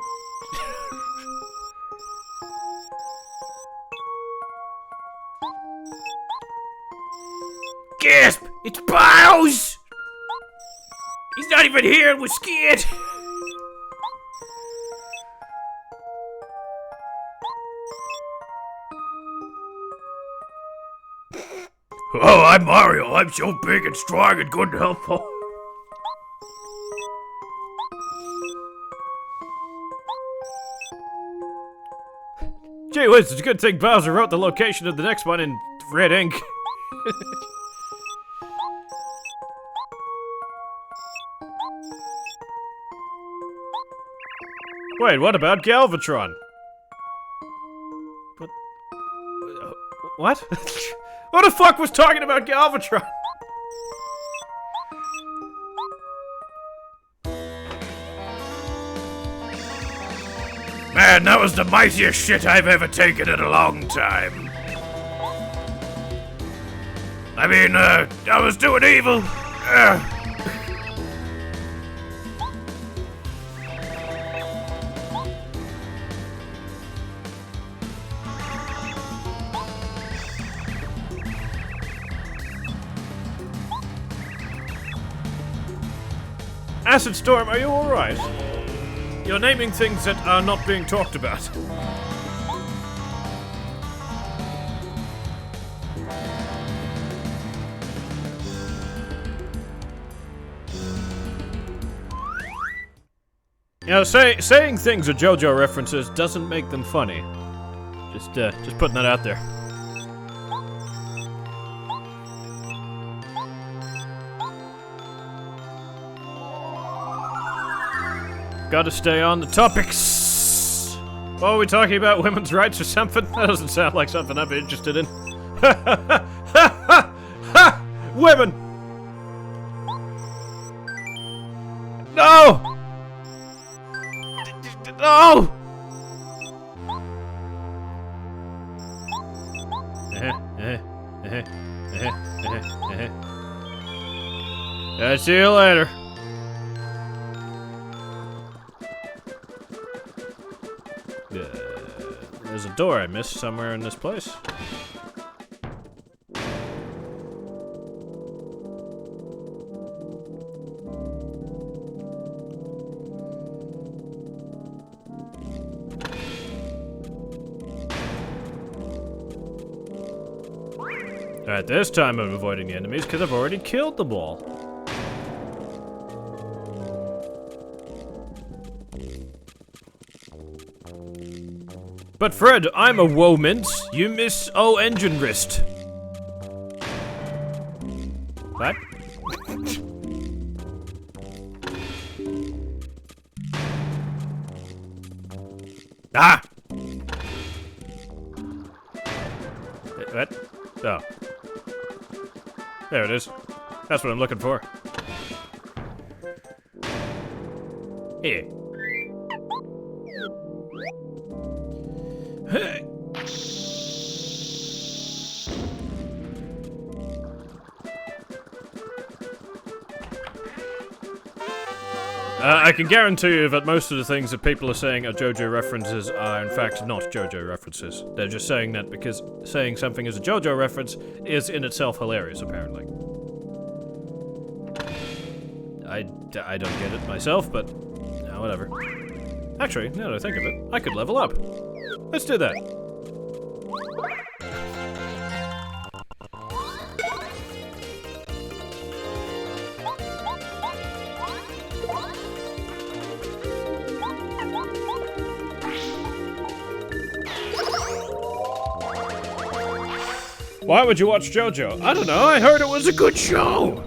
Gasp! It's Bowser! He's not even here and we're scared! Oh, I'm Mario. I'm so big and strong and good and helpful. Gee whiz, it's a good thing Bowser wrote the location of the next one in red ink. Wait, what about Galvatron? What? What the fuck was talking about Galvatron? Man, that was the mightiest shit I've ever taken in a long time. I mean, I was doing evil. Acid Storm, are you alright? You're naming things that are not being talked about. You know, saying things are JoJo references doesn't make them funny. Just putting that out there. Gotta stay on the topics. What are we talking about? Women's rights or something? That doesn't sound like something I'd be interested in. Ha! Women! No! No! I'll see you later. There's a door I missed somewhere in this place. Alright, this time I'm avoiding the enemies because I've already killed them all. But Fred, I'm a woman. You miss engine wrist. What? Ah! What? Oh. There it is. That's what I'm looking for. Here. I can guarantee you that most of the things that people are saying are JoJo references are in fact not JoJo references. They're just saying that because saying something is a JoJo reference is in itself hilarious, apparently. I don't get it myself, but whatever. Actually, now that I think of it, I could level up. Let's do that. Why would you watch JoJo? I don't know, I heard it was a good show.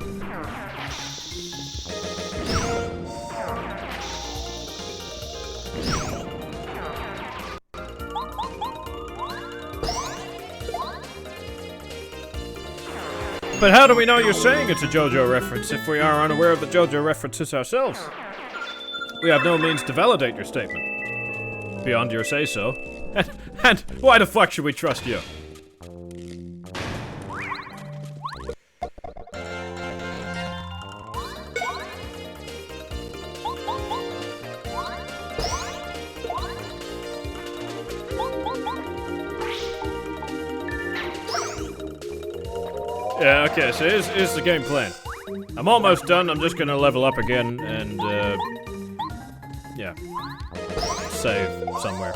But how do we know you're saying it's a JoJo reference if we are unaware of the JoJo references ourselves? We have no means to validate your statement. Beyond your say-so. And why the fuck should we trust you? Yeah, okay, so here's the game plan. I'm almost done, I'm just gonna level up again and, yeah. Save somewhere.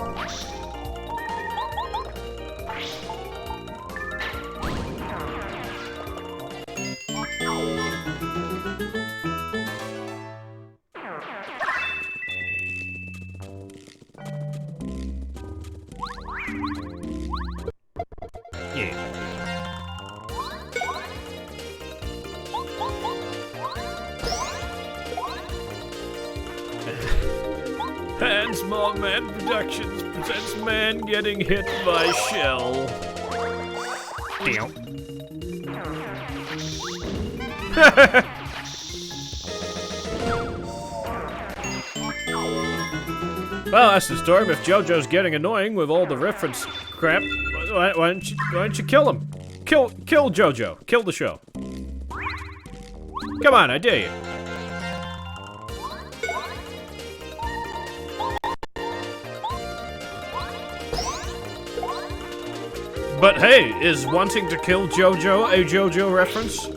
Yeah. And Small Man Productions presents man getting hit by shell. Damn. Well, that's the story. If JoJo's getting annoying with all the reference crap, why don't you kill him? Kill JoJo. Kill the show. Come on, I dare you. But hey, is wanting to kill JoJo a JoJo reference?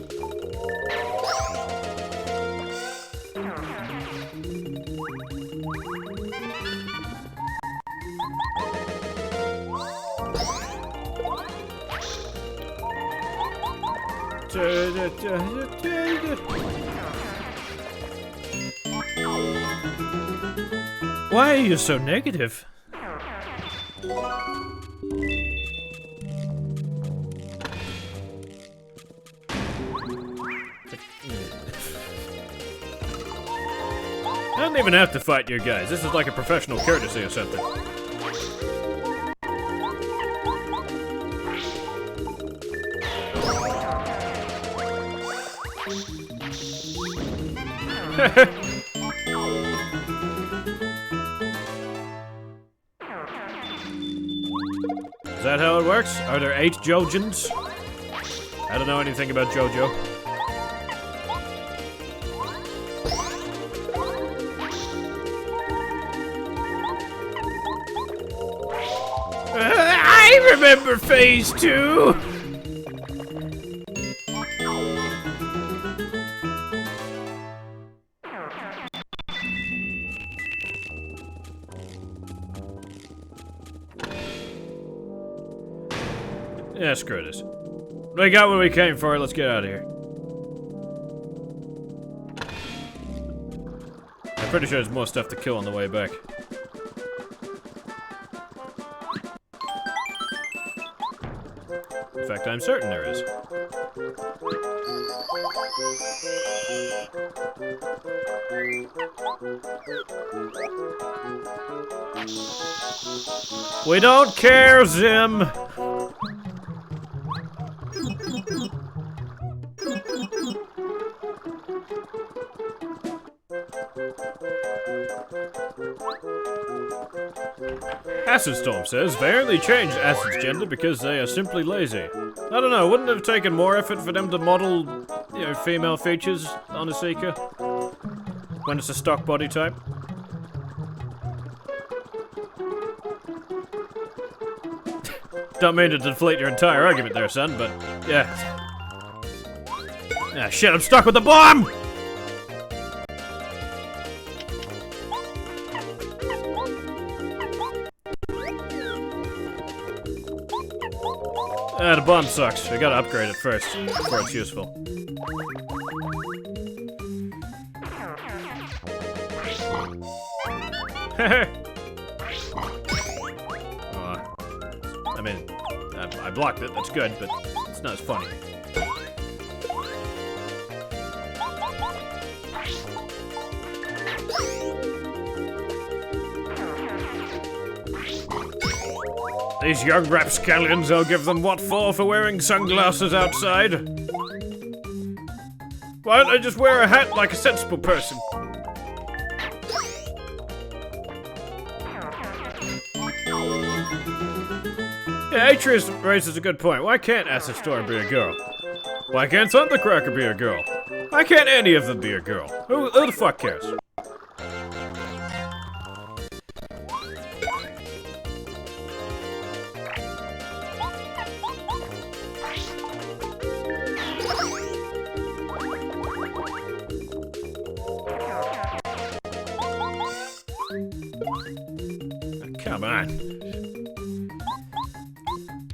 Why are you so negative? I don't even have to fight you guys. This is like a professional courtesy or something. Is that how it works? Are there 8 Jojins? I don't know anything about JoJo. I remember Phase 2! Yeah, screw this. We got what we came for, let's get out of here. I'm pretty sure there's more stuff to kill on the way back. In fact, I'm certain there is. We don't care, Zim! Acid Storm says, they only changed Acid's gender because they are simply lazy. I don't know, wouldn't it have taken more effort for them to model, you know, female features on a Seeker? When it's a stock body type? Don't mean to deflate your entire argument there, son, but yeah. Ah, shit, I'm stuck with the bomb! Ah, the bomb sucks. We gotta upgrade it first, before it's useful. I mean, I blocked it, that's good, but It's not as funny. These young rapscallions, I'll give them what for wearing sunglasses outside. Why don't I just wear a hat like a sensible person? Yeah, Atreus raises a good point. Why can't Assistour be a girl? Why can't Thundercracker be a girl? Why can't any of them be a girl? Who the fuck cares? Come on.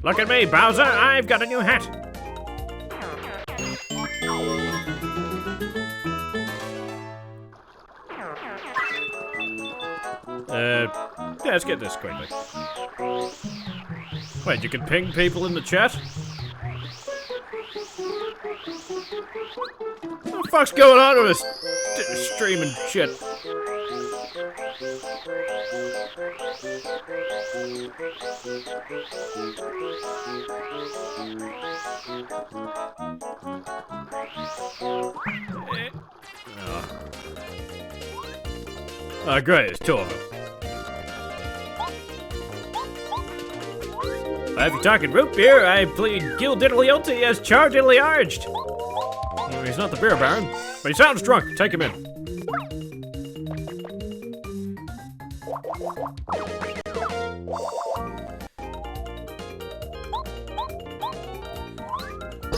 Look at me, Bowser! I've got a new hat! Yeah, let's get this quickly. Wait, you can ping people in the chat? What the fuck's going on with this stream and shit? Oh, great, it's two of them. If you're talking root beer, I plead Gil Diddly Guilty as Char Diddly Arged. He's not the beer baron, but he sounds drunk. Take him in.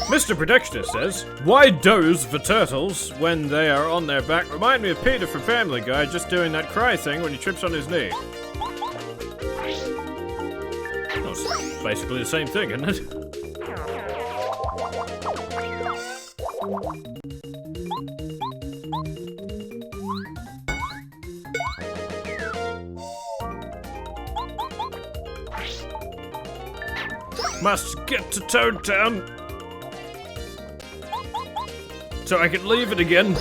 Mr. Predictionist says, why doze the turtles when they are on their back remind me of Peter from Family Guy just doing that cry thing when he trips on his knee. Well, it's basically the same thing, isn't it? Must get to Toad Town so I can leave it again.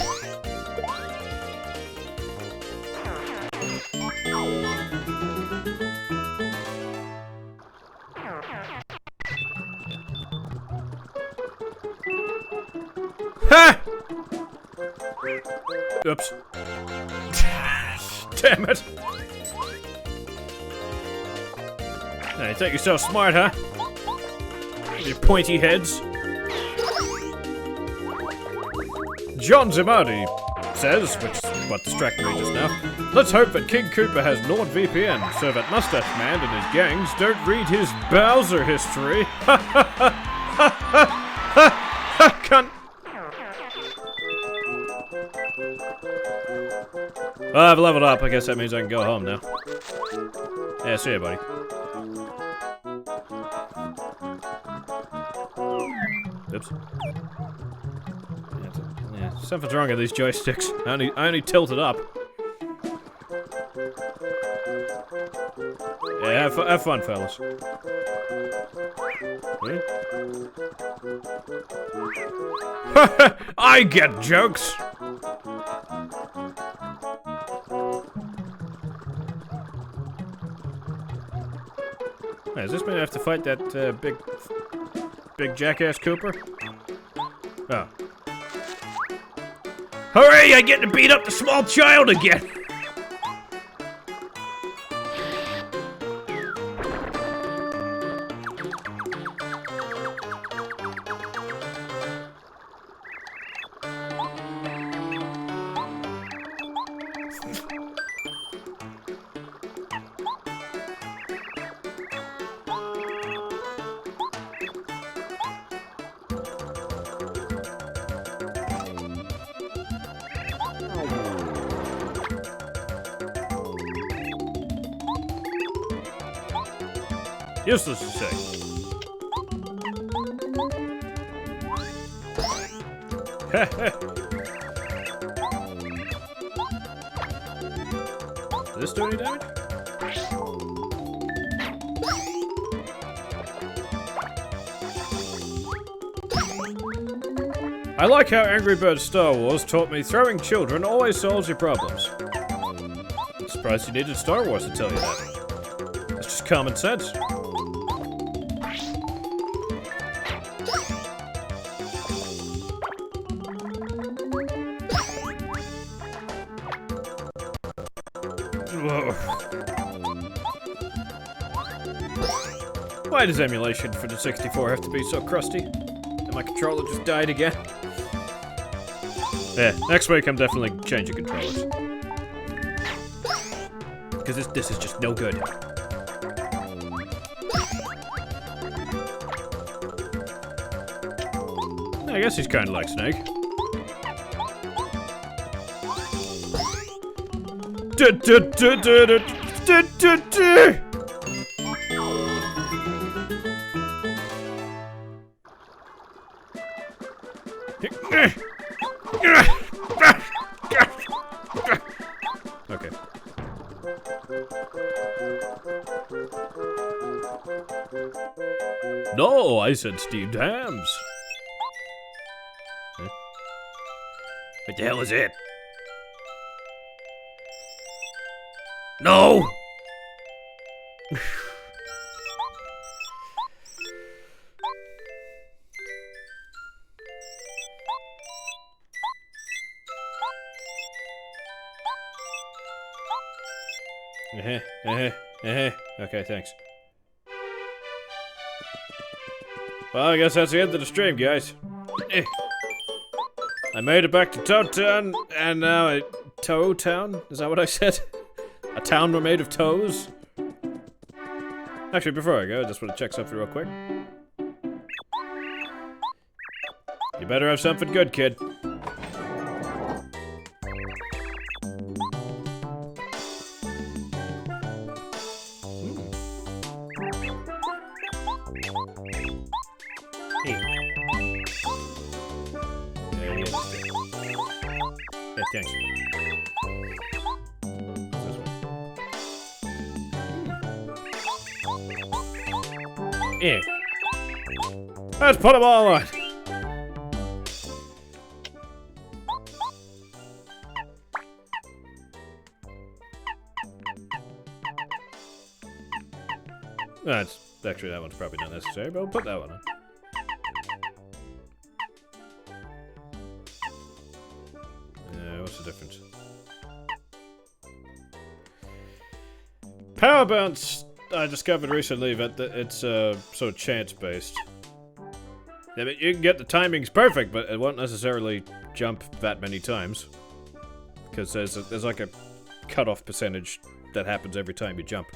Ha! Oops. Damn it. Now, you think you're so smart, huh? With your pointy heads. John Zimardi says, which is what distracted me just now, let's hope that King Koopa has NordVPN so that Mustache Man and his gangs don't read his Bowser history. Ha ha ha ha ha ha cunt. Well, I've leveled up. I guess that means I can go home now. Yeah, see ya, buddy. Oops. Yeah, something's wrong with these joysticks. I only tilt it up. Yeah, have fun, fellas. Really? I get jokes! Hey, does this mean I have to fight that big jackass Cooper? Oh. Hooray! I get to beat up the small child again! Useless to say. Did this do any damage? I like how Angry Birds Star Wars taught me throwing children always solves your problems. I'm surprised you needed Star Wars to tell you that. It's just common sense. Whoa. Why does emulation for the 64 have to be so crusty? And my controller just died again? Yeah, next week I'm definitely changing controllers. Because this is just no good. I guess he's kind of like Snake. Okay. No, I said steamed hams. Huh? What the hell is it? No! Okay, thanks. Well, I guess that's the end of the stream, guys. I made it back to Toad Town, and now Toe Town? Is that what I said? A town made of toes? Actually, before I go, I just want to check something real quick. You better have something good, kid. Yeah, thanks. What's this one? Yeah. Let's put them all on. That's actually, that one's probably not necessary, but we'll put that one on. What's the difference? Power bounce I discovered recently that it's so chance based. I mean, you can get the timings perfect, but it won't necessarily jump that many times because there's like a cutoff percentage that happens every time you jump.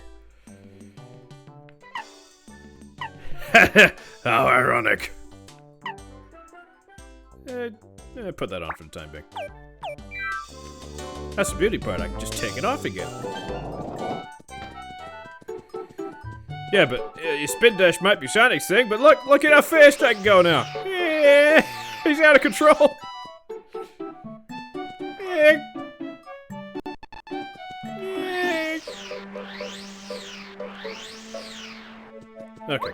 How ironic. Put that on for the time being. That's the beauty part, I can just take it off again. Yeah, but your spin dash might be Sonic's thing, but look at how fast I can go now. Yeah, he's out of control. Okay.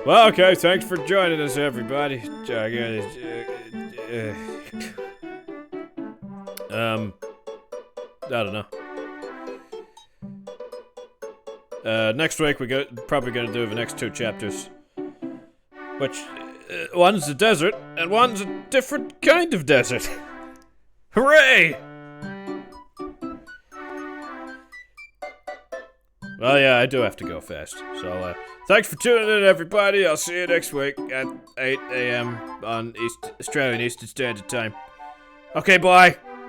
Well, okay, thanks for joining us, everybody. I don't know. Next week we're probably gonna do the next 2 chapters. Which, one's the desert, and one's a different kind of desert. Hooray! Well, yeah, I do have to go fast. So, thanks for tuning in, everybody. I'll see you next week at 8 a.m. on Australian Eastern Standard Time. Okay, bye.